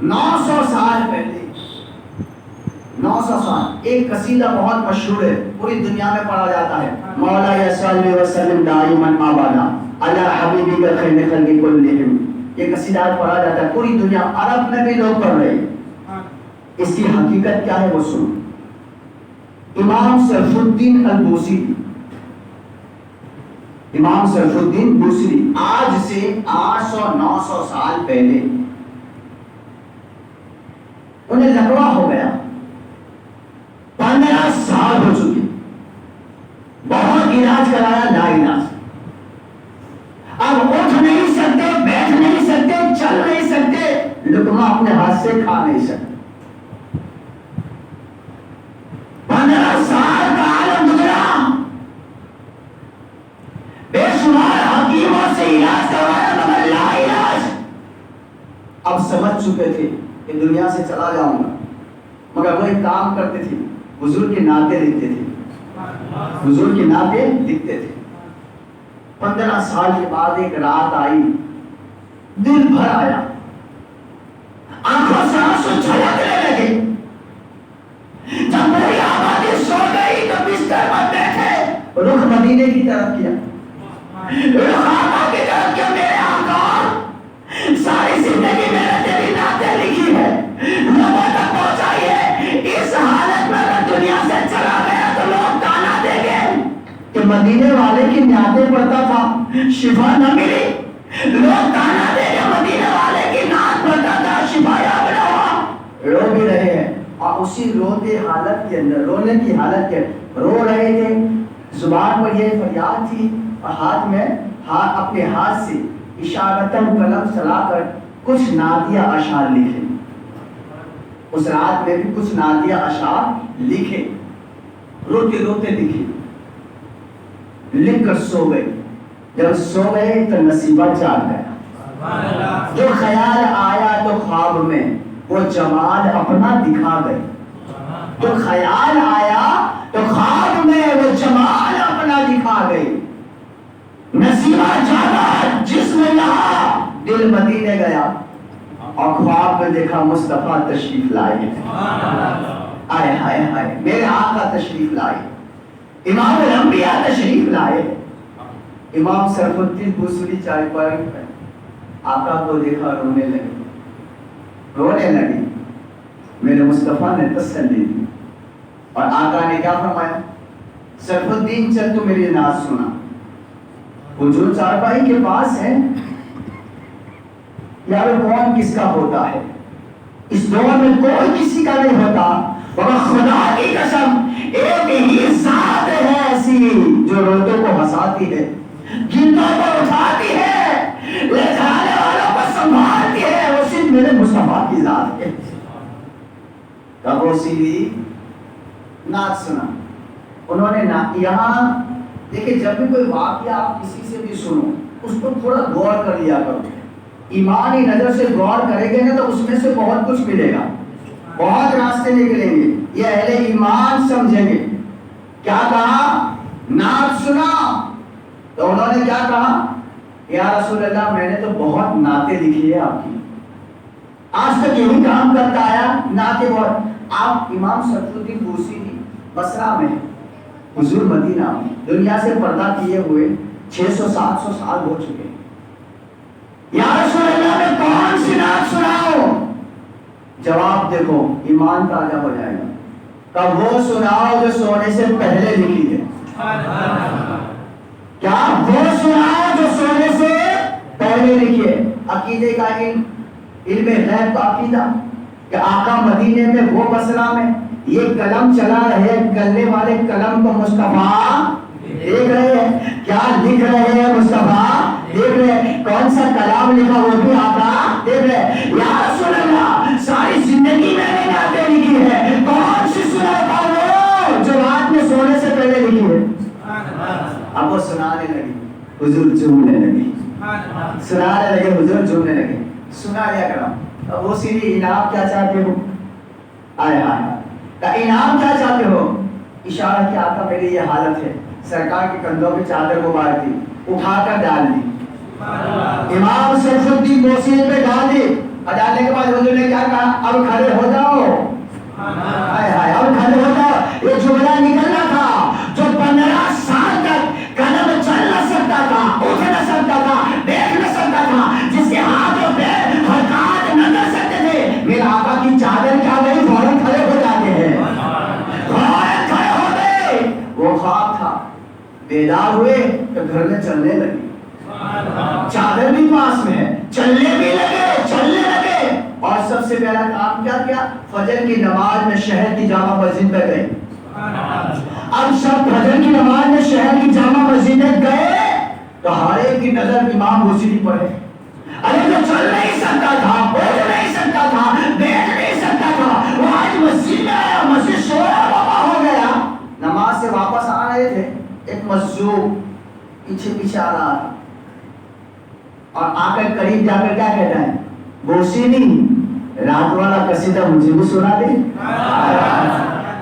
900 سال پہلے 900 سال ایک قصیدہ بہت مشہور ہے، پوری دنیا میں پڑھا جاتا ہے. مولا صلی وسلم دائما ابدا علی حبیبک خیر خلق کلہم. یہ قصیدہ پڑھا جاتا ہے پوری دنیا، عرب میں بھی لوگ پڑھ رہے ہیں. اس کی حقیقت کیا ہے وہ سنو. امام سیف الدین البوصیری، امام سیف الدین بوصیری آج سے 800-900 سال پہلے انہیں لکوا ہو گیا. 15 سال ہو چکے، بہت علاج کرایا، لا علاج. اب اٹھ نہیں سکتے، بیٹھ نہیں سکتے، چل نہیں سکتے، لقمہ اپنے ہاتھ سے کھا نہیں سکتے. 15 سال کا عالم گزرا، بے شمار حکیموں سے علاج کروایا مگر لا علاج. اب سمجھ چکے تھے کہ دنیا سے چلا جاؤں گا، مگر وہ ایک کام کرتے تھے، حضور کے نعتیں لکھتے تھے، حضور کے نعتیں لکھتے تھے. 15 سال کے بعد ایک رات آئی، دل بھر آیا. آنکھوں سے آنسو چھلکنے لگے. جب پوری آبادی سو گئی تو بستر پر بیٹھے رخ مدینے کی طرف کیا, رخ آقا کی طرف کیا. میرے آقا ساری زندگی میں نے تیری نعتیں لکھی ہے, لوگوں تک پہنچائیے. اس حالت میں اگر دنیا سے چلا گیا تو لوگ تانا دیں گے کہ مدینے والے کی نعتیں پڑھتا تھا, شفا نہ ملی. لوگ تانا دیں گے مدینے والے کی نعت پڑھتا تھا, شفا یاب نہ ہوا. رو بھی رہے ہیں اور اسی روتے حالت کے اندر, رونے کی حالت کے رو رہے تھے. زبان پر یہ فریاد تھی اور ہاتھ میں اپنے ہاتھ سے اشارتاً قلم چلا کر کچھ نعتیہ اشعار لکھے. اس رات میں بھی کچھ نعتیہ اشعار لکھے, روتے روتے لکھے, لکھ کر سو گئے. جب سو گئے تو نصیبہ جاگ گیا. جو خیال آیا تو خواب میں وہ جمال اپنا دکھا گئے. جو خیال آیا تو خواب میں وہ جمال اپنا دکھا گئے. نصیبہ جاگا جسم یہاں دل مدینے گیا اور خواب میں دیکھا مصطفیٰ تشریف لائے. آئے ہائے ہائے میرے آقا تشریف لائے, امام الانبیاء تشریف لائے. امام شرف الدین بوسری چائے پر آقا کو دیکھا رونے لگے, رونے لگے. میرے مصطفیٰ نے تسلی دی اور آقا نے کیا فرمایا, شرف الدین چل تو میری نعت سنا. حضور چارپائی کے پاس ہے, یار کون کس کا ہوتا ہے, اس دور میں کوئی کسی کا نہیں ہوتا. مگر خدا کی قسم ایک ہی ذات ہے ایسی جو روتوں کو ہنساتی ہے, گنوں کو اٹھاتی ہے, لے جانے والوں کو سنبھالتی ہے. وہ صرف میرے مصطفیٰ کی ذات ہے. تب وہ سیدھی نعت سنا. انہوں نے یہاں دیکھیں, جب بھی کوئی واقعہ آپ کسی سے بھی سنو اس کو تھوڑا غور کر لیا کرو. ایمانی نظر سے غور کریں گے نا تو اس میں سے بہت کچھ ملے گا, بہت راستے نکلیں گے. یہ اہل ایمان سمجھیں گے. کیا کہا, نعت سنا تو انہوں نے کیا کہا, یا رسول اللہ میں نے تو بہت نعتیں لکھی ہے آپ کی, آج تک یہی کام کرتا آیا, نعتیں بہت. آپ امام شرف الدین بوسری بصرہ میں, حضور مدینہ میں دنیا سے پردہ کیے ہوئے 600-700 سال ہو چکے. یا رسول اللہ میں کون سی نعت سناؤ؟ جواب دیکھو, ایمان تازہ ہو جائے گا. کب وہ سناؤ جو سونے سے پہلے لکھی ہے. کیا وہ سناؤ جو سونے سے پہلے لکھی ہے. عقیدے کا علم غیب کا عقیدہ کہ آقا مدینے میں وہ بصرہ میں یہ قلم چلا رہے, گلے والے قلم کو مصطفیٰ دیکھ رہے ہیں, کیا لکھ رہے ہیں مصطفیٰ دیکھ رہے ہیں, کون سا کلام لکھا وہ بھی آقا دیکھ رہے ہیں. یا رسول اللہ ساری زندگی میں نے نعتیں لکھی ہے, کون سی سناتا وہ جو رات میں سونے سے پہلے لکھی ہے. اب وہ سنانے لگی, حضور جھومنے لگی, سنانے لگے, حضور جھومنے لگے. سنا لیا کرام. اب وہ سیدھی انعام کیا چاہتے ہو, آئے آئے انعام کیا چاہتے ہو. اشارہ کیا آقا میری یہ حالت ہے, سرکار کے کندھوں پہ چادر مبارک تھی, اٹھا کر ڈال دی. امام شرف الدین بوسری پہ ڈال دی, اور ڈالنے کے بعد حضور نے کیا کہا, اب کھڑے ہو جاؤ. ہائے ہائے اب کھڑے ہو جاؤ. یہ جملہ نکلنا تھا جو 15 سال تک قدم چل نہ سکتا تھا, اٹھ نہ سکتا تھا, دیکھ نہ سکتا تھا, جس کے ہاتھ اور پیر حرکات نہ کر سکتے تھے. میرے آقا کی چادر کیا گئی, فوراً کھڑے ہو جاتے ہیں, فوراً کھڑے ہو گئے. وہ خواب تھا, بیدار ہوئے تو گھر میں چلنے لگے, چادر بھی پاس میں ہے, چلنے بھی لگے, چلنے لگے. اور سب سے پہلا کام کیا کیا, فجر کی نماز میں شہر کی جامع مسجد میں گئے. اب سب فجر کی نماز میں شہر کی جامع مسجد میں گئے تو ہر ایک کی نظر امام بوسری پر ہے. ارے جو چل نہیں سکتا تھا, بول نہیں سکتا تھا, بیٹھ نہیں سکتا تھا, وہ آج مسجد میں آیا, مسجد شورا بابا ہو گیا. نماز سے واپس آ رہے تھے, ایک مجذوب پیچھے پیچھے آ رہا تھا اور آ کر قریب جا کر کیا کہتا ہے, بوسری رات والا قصیدہ مجھے بھی سنا دے,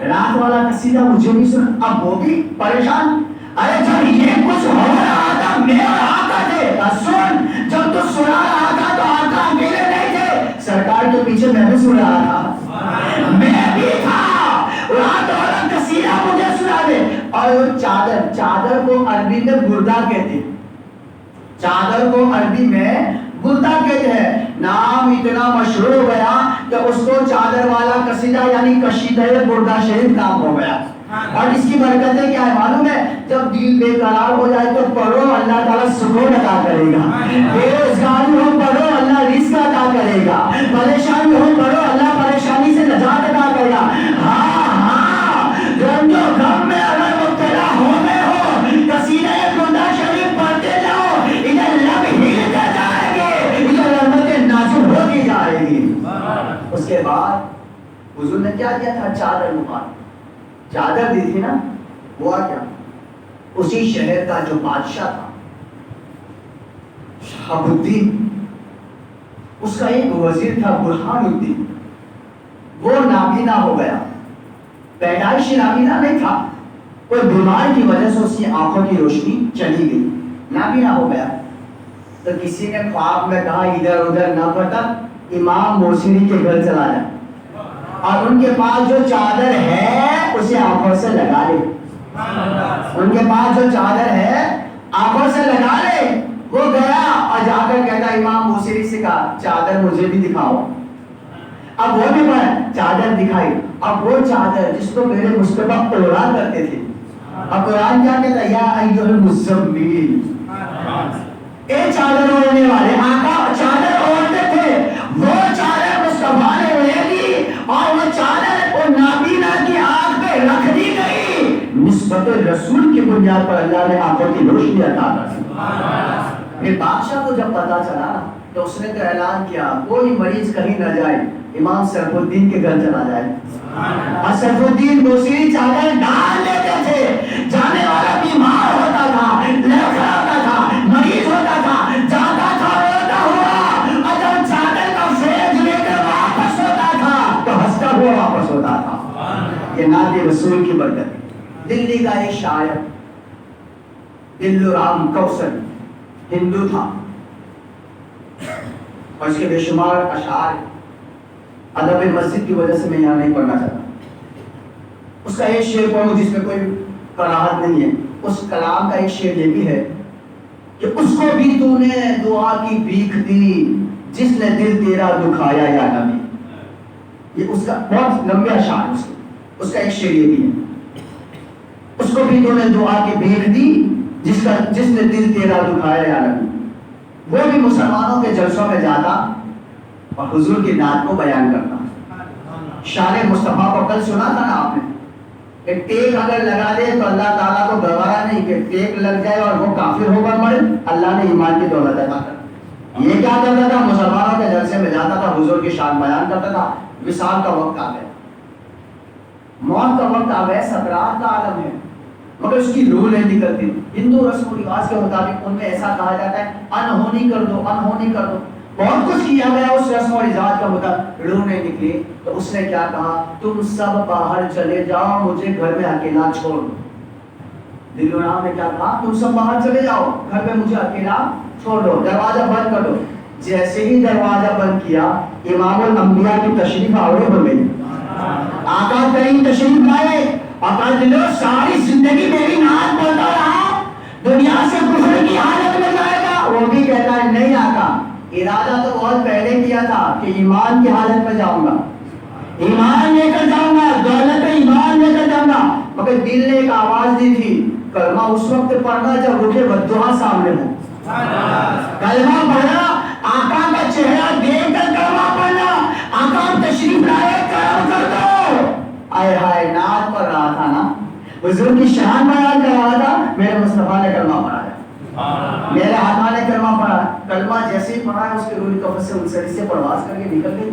رات والا قصیدہ مجھے بھی سنا. اب وہ بھی پریشان, ارے جب یہ کچھ ہو رہا تھا میرا آقا تھے, سن, جب تو سنا رہا تھا تو آقا اکیلے نہیں تھے, سرکار کے پیچھے میں بھی سن رہا تھا، میں بھی تھا، رات والا قصیدہ مجھے سنا دے. اور وہ چادر کو عربی میں گردہ کہتے ہیں، چادر کو عربی میں گردہ کہتے ہیں. نام اتنا مشہور ہو گیا کہ اس کو چادر والا قصیدہ یعنی قصیدہ گردہ شریف نام ہو گیا. اور اس کی برکتیں کیا ہے معلوم ہے؟ جب دل بے قرار ہو جائے تو پڑھو، اللہ تعالیٰ سکون عطا کرے گا. بے روزگاری ہو پڑھو، اللہ رزق عطا کرے گا. پریشانی ہو پڑھو، اللہ پریشانی سے نجات عطا کرے گا. ہاں جو غم میں اگر مبتلا ہو گئے ہو، قصیدہ گردہ شریف پڑھتے جاؤ، ادھر لب ہلتے جائیں گے، ادھر رحمتیں نازل ہوتی جائے گی. اس کے بعد حضور نے کیا دیا تھا؟ چادر مبارک. چادر دی تھی نا، ہوا کیا؟ اسی شہر کا جو بادشاہ تھا شہاب الدین، اس کا ایک وزیر تھا برہان الدین، وہ نابینا ہو گیا. پیدائشی نابینا نہیں تھا، کوئی بیمار کی وجہ سے اس کی آنکھوں کی روشنی چلی گئی، نابینا ہو گیا. تو کسی نے خواب میں کہا ادھر ادھر نہ بھٹک، امام موسیری کے گھر چلا جا اور ان کے پاس جو چادر ہے اسے آنکھوں سے لگا لے. ان کے پاس جو چادر ہے آنکھوں سے لگا لے. وہ گیا اور جا کر کہتا امام موسیری سے کہا چادر مجھے بھی دکھاؤ. اب وہ بھی پڑھا چادر دکھائی. اب وہ چادر جس کو میرے مصطفیٰ اوڑھا کرتے تھے، اب قرآن کیا کہتا ہے؟ یا ایھا المزمل، اے چادر اوڑھنے والے. آقا چادر اوڑھتے تھے، وہ چادر مصطفیٰ نے اوڑھی اور وہ چادر وہ نابینا کی آنکھ پہ رکھ دی گئی. نسبت رسول کی بنیاد پر اللہ نے آنکھوں کی روشنی عطا کر دی. پھر بادشاہ کو جب پتا چلا تو اس نے تو اعلان کیا کوئی مریض کہیں نہ جائے، امام سیف الدین کے گھر چلا جائے. اور سیف الدین موسیری چادر ڈال لیتے تھے. جانے والا بیمار ہوتا تھا، لڑکھڑا ہوتا تھا، مریض ہوتا تھا، جاتا تھا روتا ہوا، اور جب چادر کا فیض لے کر واپس ہوتا تھا تو ہنستا ہوا واپس ہوتا تھا. یہ نعت رسول کی برکت. دلی کا ایک شاعر دلو رام کوثر ہندو تھا اور اس کے بے شمار اشعار ادب مسجد کی وجہ سے میں یہاں نہیں پڑھنا چاہتا. اس کا ایک شعر پڑھوں جس میں کوئی کراہت نہیں ہے. اس کلام کا ایک شعر یہ بھی ہے کہ اس کو بھی تو نے دعا کی بھیک دی جس نے دل تیرا دکھایا یا نبی. یہ اس کا بہت لمبے اشعار. اس کا ایک شعر یہ بھی ہے اس کو بھی تو نے دعا کی بھیک دی جس نے دل تیرا دکھایا یا نبی. وہ بھی مسلمانوں کے جلسوں میں جاتا اور حضور کی نعت کو بیان کرتا. شان مصطفیٰ کو کل سنا تھا نا آپ نے کہ ٹیک اگر لگا دے تو اللہ تعالیٰ کو گوارا نہیں کہ ٹیک لگ جائے اور وہ کافر ہو کر مرے، اللہ نے ایمان کی دولت عطا کر. یہ کیا کرتا تھا؟ مسلمانوں کے جلسے میں جاتا تھا، حضور کی شان بیان کرتا تھا. وصال کا وقت آ گیا، موت کا وقت آ گیا، سکرات کا عالم ہے مگر اس کی روح نہیں نکلتی. ہندو رسم و رواج کے مطابق ان میں ایسا کہا جاتا ہے انہونی کر دو، انہونی کر دو. بہت کچھ کیا گیا اس رسم و رواج کا مطابق، روح نہیں نکلی. تو اس نے کیا کہا؟ تم سب باہر چلے جاؤ، مجھے گھر میں اکیلا چھوڑ دو. دلو رام نے کیا کہا؟ تم سب باہر چلے جاؤ، گھر میں مجھے اکیلا چھوڑ دو، دروازہ بند کر دو. جیسے ہی دروازہ بند کیا امام الانبیاء کی تشریف آوری ہو گئی. آقا کریم تشریف لائے اور کہا دلو ساری زندگی میری نعت پڑھتا رہا، دنیا سے کفر کی حالت میں جائے گا. وہ بھی کہتا ہے نہیں آقا، ارادہ تو بہت پہلے کیا تھا کہ ایمان کی حالت میں جاؤں گا، ایمان لے کر جاؤں گا، دولت ایمان لے کر جاؤں گا. مگر دل نے ایک آواز دی تھی کلمہ اس وقت پڑھنا جب رکھے بددعا سامنے ہو. کلمہ پڑھنا، آقا کا چہرہ دیکھ کر کلمہ پڑھنا. آقا تشریف لائے کرم کر دو. آئے ہائے نعت پڑھ رہا تھا نا، حضور کی شان بیان کر رہا تھا، میرے مصطفیٰ نے کلمہ پڑھایا، میرے آقا نے کلمہ پڑھا. کلمہ جیسے ہی پڑھا اس کے روح قفس سے انسری سے پرواز کر کے نکل گئی.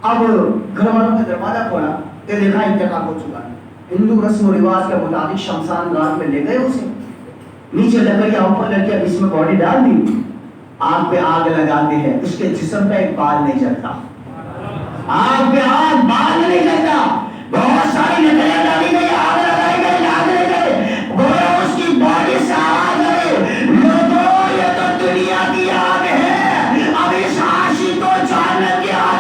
اب گھر والوں نے دروازہ کھولا کہ دیکھا انتقال ہو چکا ہے. ہندو رسم و رواج کے مطابق شمشان گھاٹ میں لے گئے اسے، نیچے لکڑیاں اوپر لڑکیاں بیچ میں باڈی ڈال دی، آگ پہ آگ لگاتے ہیں، اس کے جسم پہ ایک بال نہیں جلتا. آگ پہ آگ، بال نہیں جلتا. بہت ساری لکڑیاں ڈالی گئی، آگ لگائی گئی، لاگ لے گئے، گویا اس کی باڈی سے آگ ہے. لوگوں یہ تو دنیا کی آگ ہے، اب اس عاشق کو جہنم کی آگ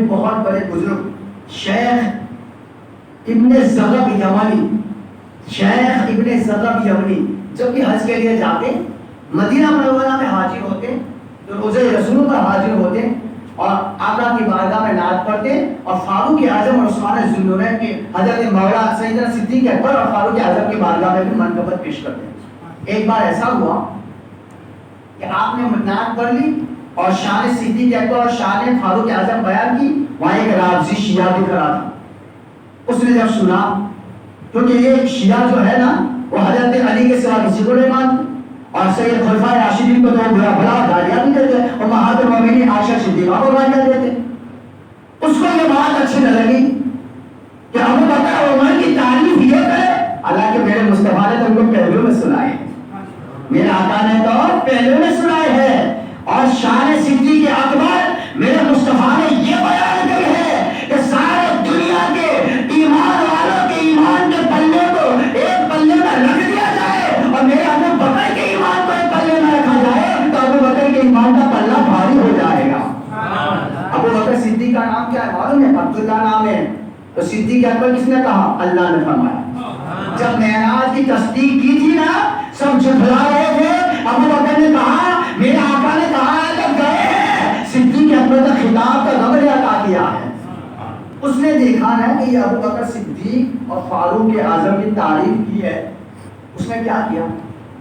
بہت بڑے بزرگ شیخ ابن زغب یمنی، شیخ ابن زغب یمنی جب بھی حج کے لیے جاتے مدینہ منورہ میں حاضر ہوتے تو روزہ رسول پر حاضر ہوتے اور آقا کی بارگاہ میں نعت پڑھتے اور فاروق اعظم اور عثمان ذوالنورین کے حضرت مولا سیدنا صدیق اکبر اور فاروق اعظم کی بارگاہ میں بھی منقبت پیش کرتے۔ ایک بار ایسا ہوا کہ آپ نے نعت پڑھ لی اور شان صدیق اکبر اور شان فاروق اعظم بیان کی، وہاں ایک رافضی شیعہ بھی کھڑا تھا۔ اس نے جب سنا، کیونکہ یہ شیعہ جو ہے نا وہ حضرت علی کے سوا کسی کو نہیں مانتے اور سید خلفائے راشدین کو تو بڑا بڑا گالیاں بھی دیتے اور امہات المومنین عائشہ صدیقہ کو گالیاں دیتے۔ اس کو یہ بات اچھی نہ لگی کہ ابو بکر اور عمر کی تعریف یہ کرے، حالانکہ میرے مصطفیٰ نے تو ان کو پہلو میں سنائے، میرے آقا نے تو پہلو میں سنائے ہیں، اور شان صدیق اکبر میرے مصطفیٰ نے یہ بیان کی ہے کہ سارے دنیا کے ایمان والوں کے ایمان کے پلے کو ایک پلے میں رکھ دیا جائے اور میرے ابو بکر کے ایمان کو ایک پلے میں رکھا جائے تو ابو بکر کے ایمان کا پلہ بھاری ہو جائے گا۔ ابو بکر صدیق کا نام کیا ہے معلوم ہے؟ عبداللہ نام ہے۔ تو صدیق اکبر کس نے کہا؟ اللہ نے فرمایا۔ جب معراج کی تصدیق کی تھی نا سب جھٹلا رہے تھے، ابو بکر نے کہا میرے آقا نے کہا ہے جب گئے ہیں، صدیق اکبر کا خطاب کا غمر عطا کیا ہے۔ اس نے دیکھا نا کہ یہ ابو بکر صدیق اور فاروق اعظم کی تعریف کی ہے، اس نے کیا کیا؟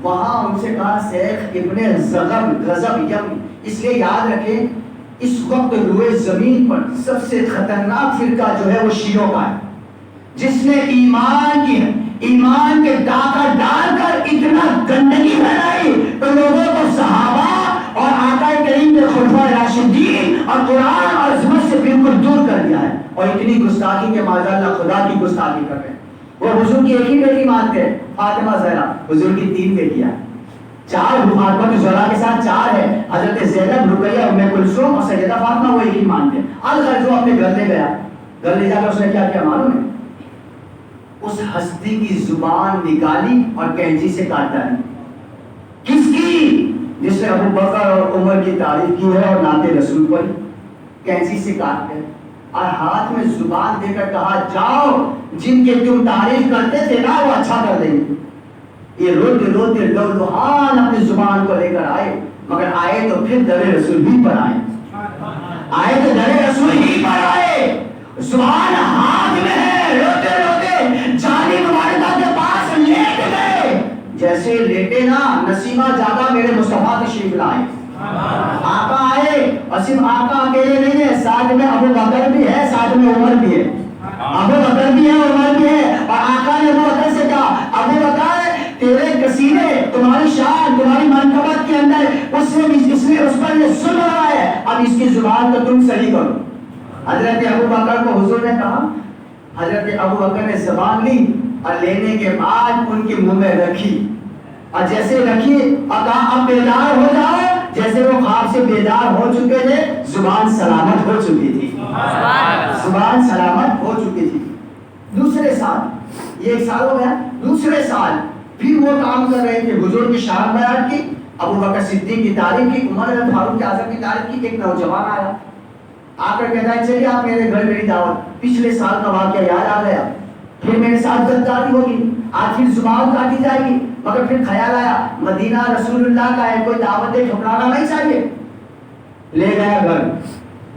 وہاں ان سے کہا شیخ ابن زغب یم، اس لیے یاد رکھیں اس وقت روئے زمین پر سب سے خطرناک فرقہ جو ہے وہ شیعوں کا ہے، جس نے ایمان کے ڈاکہ ڈال کر اتنا گندگی پھیلائی تو لوگوں کو صحابہ اور آقا کریم کے خلفائے راشدین اور قرآن اور عظمت سے بالکل دور کر دیا ہے، اور اتنی گستاخی کے معاذاللہ خدا کی گستاخی کر رہے ہیں۔ وہ حضور کی ایک ہی بیٹی مانتے ہیں فاطمہ زہرا، حضور کی 3 بیٹیاں، 4 فاطمہ زہرا کے ساتھ 4 ہے، حضرت زینب، رقیہ، ام کلثوم اور سیدہ فاطمہ، وہ ایک ہی مانتے ہیں۔ الغرض جو اپنے گھر لے گیا، گھر لے جا کر اس نے کیا کیا معلوم ہے؟ اس ہستی کی زبان نکالی اور کینچی سے کاٹ ڈالی۔ کس کی؟ جس نے ابو بکر اور عمر کی تعریف کی ہے اور نعت رسول پڑھی، کینچی سے کاٹ کر اور ہاتھ میں زبان دے کر کہا جاؤ جن کے تم تعریف کرتے تھے نا وہ اچھا کر دیں گے۔ یہ روتے روتے لوہان اپنی زبان کو لے کر آئے، مگر آئے تو پھر در رسول ہی پر آئے تو در رسول ہی پر آئے، زبان ہاتھ میں ہے، روتے روتے جانی مبارکہ کے پاس لیٹ گئے۔ جیسے لیٹے نا نسیمہ زیادہ میرے مصطفیٰ تشریف لائے، آقا آئے، اور صرف آقا اکیلے نہیں ہے، ساتھ میں ابو بکر بھی ہے، ساتھ میں عمر بھی ہے، ابو بکر بھی ہے، عمر بھی ہے، اور آقا نے ابو بکر سے کہا ابو بکر تیرے قصیدے، تمہاری شان، تمہاری منقبت کے اندر اس پر یہ سن رہا ہے، اب اس کی زبان کو تم صحیح کرو۔ حضرت ابو بکر کو حضور نے کہا، حضرت ابو بکر نے زبان لی اور لینے کے بعد ان کے منہ میں رکھی، اور جیسے رکھی اور کہا اب بیدار ہو جاؤ، جیسے وہ خواب سے بیدار ہو چکے تھے، زبان سلامت ہو چکی تھی، زبان سلامت ہو چکی تھی۔ دوسرے سال، یہ 1 سال ہو گیا، دوسرے سال پھر وہ کام کر رہے تھے، حضور کی شان بیان کی، ابو بکر صدیق کی تعریف کی، عمر فاروق اعظم کی تعریف کی۔ ایک نوجوان آیا، آ کر کہتا ہے چلیے آپ میرے گھر میری دعوت، پچھلے سال کا واقعہ یاد آ گیا، پھر میرے ساتھ غداری ہوگی، آج پھر زبان کاٹی جائے گی، مگر پھر خیال آیا مدینہ رسول اللہ کا ہے، کوئی دعوت ٹھکرانا نہیں چاہیے۔ لے گیا گھر،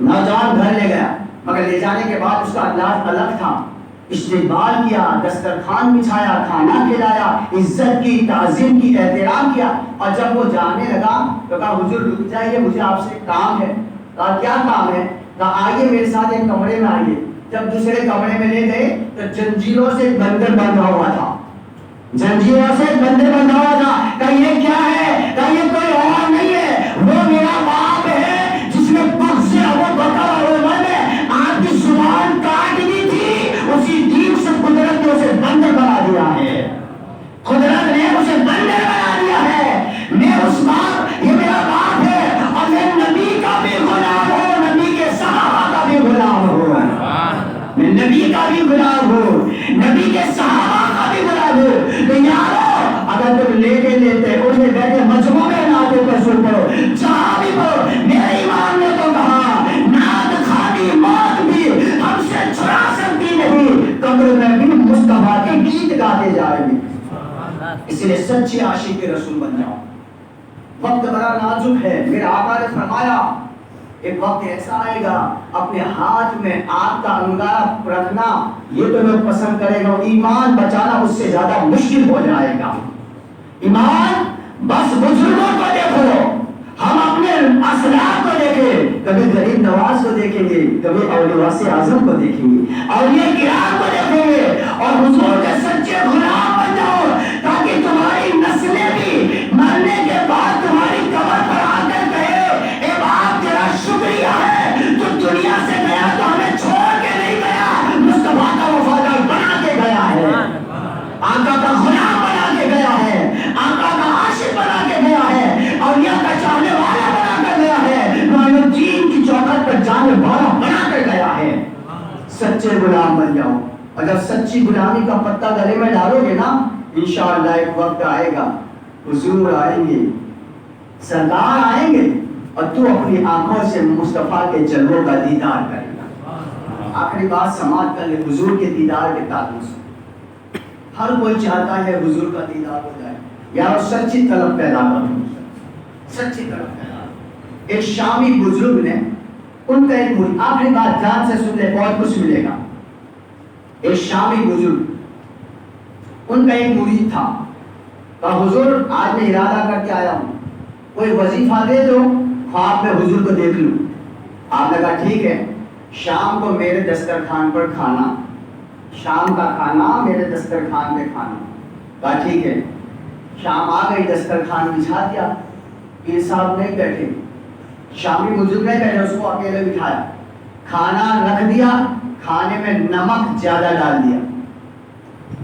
نوجوان گھر لے گیا، مگر لے جانے کے بعد اس کا انداز الگ تھا، استقبال کیا، دسترخوان بچھایا، کھانا کھلایا، عزت کی، تعظیم کی، احترام کیا، اور جب وہ جانے لگا تو کہا حضور رک جائیے، مجھے آپ سے کام ہے۔ کہا کیا کام ہے؟ کہا آئیے میرے ساتھ ایک کمرے میں آئیے۔ جب دوسرے کمرے میں لے گئے تو جنجیروں سے ایک بندر بندھا ہوا تھا، جنجیروں سے ایک بندر بندھا ہوا تھا۔ کہا یہ کیا ہے؟ کہا یہ کوئی اور نہیں ہے، وہ میرا باپ ہے جس نے بغض سے ابو بکر اور عمر میں آپ کی زبان کاٹ دی تھی، اسی دین سے قدرت نے اسے بندر بنا دیا ہے، قدرت نے اسے بندر بنا دیا ہے۔ میں اس باپ، یہ میرا باپ ہے، اور میں نبی کا بھی غلام ہوں، نبی کے صحابہ کا بھی غلام ہوں، میں نبی کا بھی غلام ہوں، نبی کے صحابہ کا بھی غلام ہوں۔ تو یارو اگر تم لیتے لیتے اٹھے بیٹھے مجموعے میں نعتوں پر سن پڑھو، جہاں بھی پڑھو، میرے امام نے تو کہا نعت خالی موت مصطفیٰ کے گیت گاتے جائیں گے. اس لیے سچے عاشق رسول بن جاؤ. وقت بڑا نازک ہے. میرے آقا نے فرمایا ایک وقت ایسا آئے گا اپنے ہاتھ میں آگ کا انگارہ رکھنا یہ تو لوگ پسند کرے گا, ایمان بچانا اس سے زیادہ مشکل ہو جائے گا. ایمان بس بزرگوں کو دیکھو, ہم اپنے اسلاف کو دیکھیں, کبھی غریب نواز کو دیکھیں گے, کبھی اولیاء اعظم کو دیکھیں گے, اولیاء کرام کو دیکھیں گے, اور حضور کے سچے غلام بن جاؤ تاکہ تمہاری نسلیں بھی مرنے کے بعد تمہاری قبر پر آ کر کہے اے باپ تیرا شکریہ ہے, تو دنیا سے گیا تو ہمیں چھوڑ کے نہیں گیا, مصطفیٰ کا وفادار بنا کے گیا ہے, آقا کا غلام بنا کے گیا ہے, آقا کا عاشق بنا کے گیا ہے, اولیاء کا چاہنے والا بنا کر گیا ہے, معین دین کی چوکھٹ پر جانے والا بنا کر گیا ہے. سچے غلام بن جاؤ, اور جب سچی غلامی کا پتہ گلے میں ڈالو گے نا انشاءاللہ ایک وقت آئے گا حضور آئیں گے, سرکار آئیں گے, اور تو اپنی آنکھوں سے مصطفیٰ کے جلووں کا دیدار کرے گا. آخری بات سماعت کر لے حضور کے دیدار کے تعلق سے. ہر کوئی چاہتا ہے حضور کا دیدار ہو جائے, یار سچی طلب پیدا کرو, سچی طلب پیدا. ایک شامی بزرگ نے ان کا ایک مرید, آخری بات دھیان سے سن لے بہت کچھ ملے گا. ایک شامی بزرگ, ان کا ایک مرید تھا, کہا حضور آج میں ارادہ کر کے آیا ہوں, کوئی وظیفہ دے دو خواب میں حضور کو دیکھ لوں. آپ نے کہا ٹھیک ہے, شام کو میرے دسترخوان پر کھانا, شام کا کھانا میرے دسترخوان پہ کھانا. کہا ٹھیک ہے. شام آ گئی, دسترخوان بچھا دیا, پیر صاحب نہیں بیٹھے, شامی بزرگ نہیں بیٹھے, اس کو اکیلے بٹھایا, کھانا رکھ دیا, کھانے میں نمک زیادہ ڈال دیا,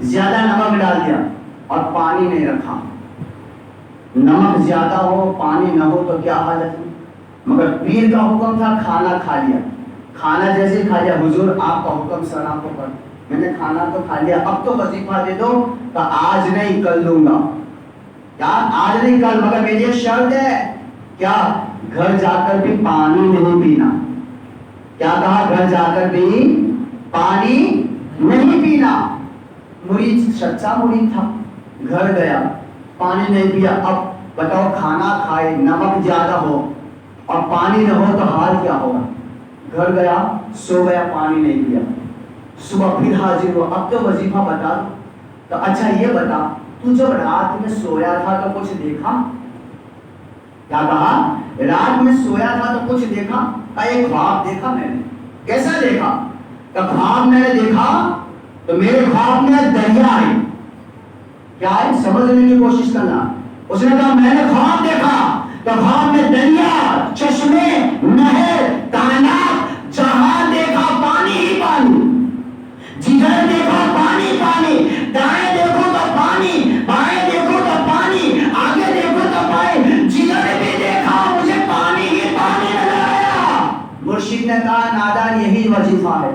زیادہ نمک ڈال دیا, اور پانی نہیں رکھا. نمک زیادہ ہو پانی نہ ہو تو کیا حالت ہے, مگر پیر کا حکم تھا کھانا کھا لیا. کھانا جیسے کھا لیا, حضور آپ کا حکم سر آپ کو پر, میں نے کھانا تو کھا لیا, اب تو وظیفہ دے دو. تو آج نہیں کل دوں گا. کیا آج نہیں کل, مگر میری ایک شرط ہے, کیا گھر جا کر بھی پانی نہیں پینا. کیا کہا, گھر جا کر بھی پانی نہیں پینا. مرید سچا مرید تھا, گھر گیا پانی نہیں پیا. اب بتاؤ کھانا کھائے نمک زیادہ ہو اور پانی نہ ہو تو حال کیا ہوگا. گھر گیا سو گیا, پانی نہیں پیا. صبح پھر حاضر ہو, اب تو وظیفہ بتا دو. تو اچھا یہ بتا, تو جب رات میں سویا تھا تو کچھ دیکھا. کیا کہا, رات میں سویا تھا تو کچھ دیکھا. ایک خواب دیکھا میں نے. کیسا دیکھا, کہ خواب میں نے دیکھا تو میرے خواب میں دریا ہے. کیا ہے, سمجھنے کی کوشش کرنا. اس نے کہا میں نے خواب دیکھا تو خواب میں دریا, چشمے, نہر, تالاب, جہاں دیکھا پانی ہی پانی, جدھر دیکھا پانی پانی, دائیں دیکھو تو پانی, بائیں دیکھو تو پانی, آگے دیکھو تو پانی, جدھر بھی دیکھا مجھے پانی ہی پانی نظر آیا. مرشد نے کہا نادان یہی وظیفہ ہے,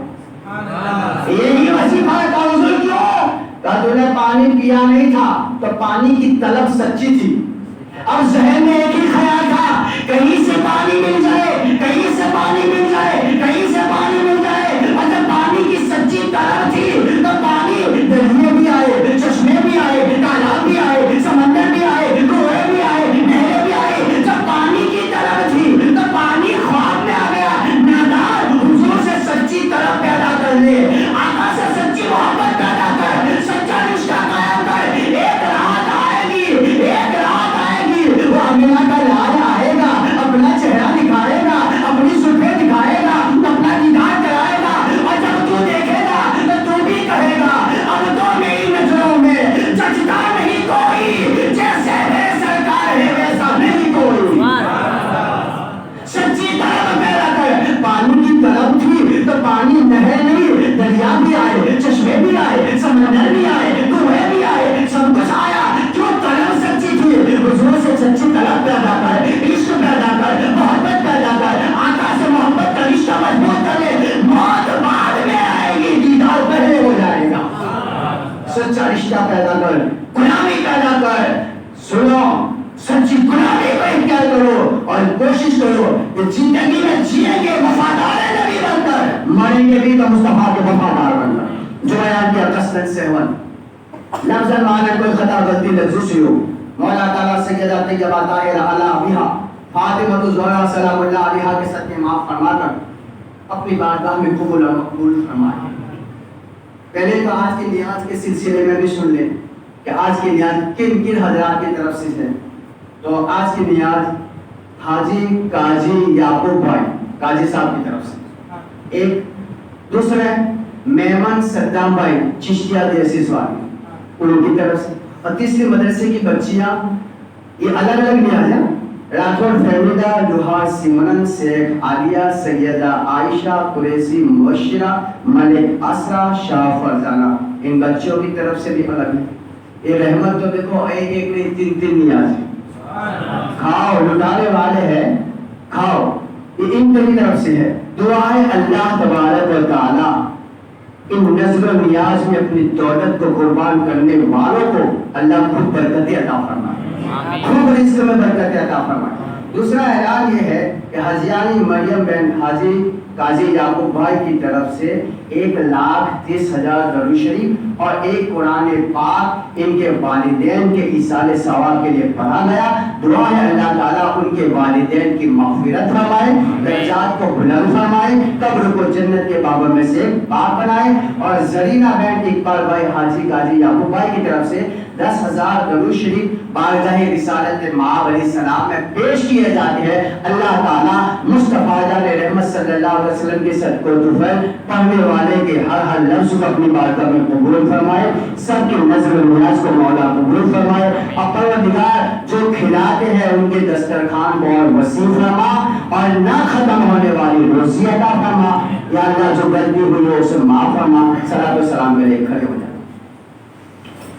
یہی وظیفہ ہے. کہا حضور کیوں؟ کہا تو نے پانی پیا نہیں تھا تو پانی کی طلب سچی تھی. اب ذہن میں ایک ہی خیال تھا, کہیں سے پانی مل جائے, کہیں سے پانی مل جائے, کہیں سے پانی مل جائے. اور جب پانی کی سچی طلب تھی تو پانی, دریا بھی آئے, چشمے بھی آئے, تالاب بھی آئے, سمندر بھی آئے, کنویں بھی آئے, نہریں بھی آئے. جب پانی کی طلب تھی تو پانی خواب میں آ گیا. نادان حضور سے سچی طلب پیدا کر لے, آقا سے سچی محبت پیدا کر, سچا رشتہ قائم کر. ایک رات آئے گی, ایک رات آئے گی, وہ امینا کا لال آئے گا, اپنا چہرہ دکھائے گا, اپنی زلفیں دکھائے گا, اپنا دیدار کرائے گا. اور جب تو دیکھے گا تو تو بھی کہے گا اب تو میری نظروں میں جچتا نہیں کوئی, جیسے میرے سرکار ہے ویسا نہیں کوئی. سچی طلب پیدا کر. پانی کی طلب تھی تو پانی, نہر نہیں, دریا بھی آئے, چشمے بھی آئے, سمندر بھی آئے, کنویں بھی آئے, سب کچھ آیا. کیوں؟ طلب سچی تھی. حضور سے سچی طلب پیدا کر, عشق پیدا کر, محبت پیدا کر, آقا سے محبت کا رشتہ مضبوط کر لے. موت بعد میں آئے گی, دیدار پہلے ہو جائے گا. سچا رشتہ پیدا کر, غلامی پیدا کر. سنو, سچی غلامی کو اختیار کرو اور کوشش کرو کہ زندگی میں جیئیں گے وفادار نبی بن کر, مریں گے بھی تو مصطفیٰ کے وفادار بن کر. جو بیان کیا قصدن سہون لفظ معنی کوئی خطا غلطی لفظ سے ہو مولا تعالیٰ سیدہ طیبہ طاہرہ علی ابیہا فاطمہ الزہرا سلام اللہ علیہا کے صدقے معاف فرما کر اپنی بارگاہ میں قبول اور مقبول فرمائے. پہلے تو آج کی نیاز کے سلسلے میں بھی سن لیں کہ آج کی نیاز کن کن حضرات کی طرف سے ہے. تو آج کی نیاز حاجی قاضی یعقوب بھائی قاضی صاحب کی طرف سے، ایک دوسرے میمن صدام بھائی چشتیہ دیسیس والی ان کی طرف سے، اور تیسری مدرسے کی بچیاں. یہ الگ الگ نیاز ہیں. راٹھوڑ فہمیدہ لوہار سمنن شیخ عالیہ سیدہ عائشہ قریشی مبشرہ ملک اسرا شاہ فرزانہ، ان بچوں کی طرف سے بھی الگ ہے. یہ رحمت تو دیکھو ایک ایک نہیں تین تین نیاز ہے. کھاؤ لٹانے والے ہیں کھاؤ، یہ ان کی طرف سے ہے. دعا ہے اللہ تبارک و تعالی ان نظر و نیاز میں اپنی دولت کو قربان کرنے والوں کو اللہ خود برکت عطا فرمائے، خوب رزق میں برکت عطا فرمائے. دوسرا اعلان یہ ہے کہ حاجیانی مریم بن حاجی قاضی یعقوب بھائی کی طرف سے 1,30,000 درود شریف اور ایک قرآن پاک ان کے والدین کے ایصال ثواب کے لیے پڑھا گیا. دعا ہے اللہ تعالیٰ ان کے والدین کی مغفرت فرمائے، درجات کو بلند فرمائے، قبر کو جنت کے بابوں میں سے پاک بنائے. اور زرینہ بہن اقبال بھائی حاجی قاضی یعقوب بھائی کی طرف سے 10,000 درود شریف بارگاہ رسالت مآب علیہ السلام میں پیش کیے جاتے ہیں. اللہ تعالیٰ مصطفیٰ جان رحمت صلی اللہ علیہ وسلم کے صدقہ و طفیل پڑھنے والے کے ہر لفظ کو اپنی بارگاہ میں قبول فرمائے، سب کے نظر و نیاز کو مولا قبول فرمائے. اور پروردگار جو کھلاتے ہیں ان کے دسترخوان کو اور وسیع فرما اور نہ ختم ہونے والی روزی عطا فرما. یا اللہ جو غلطی ہوئی ہے اسے معاف فرما. صلاۃ و سلام علیہ. کھڑے ہو جائیں.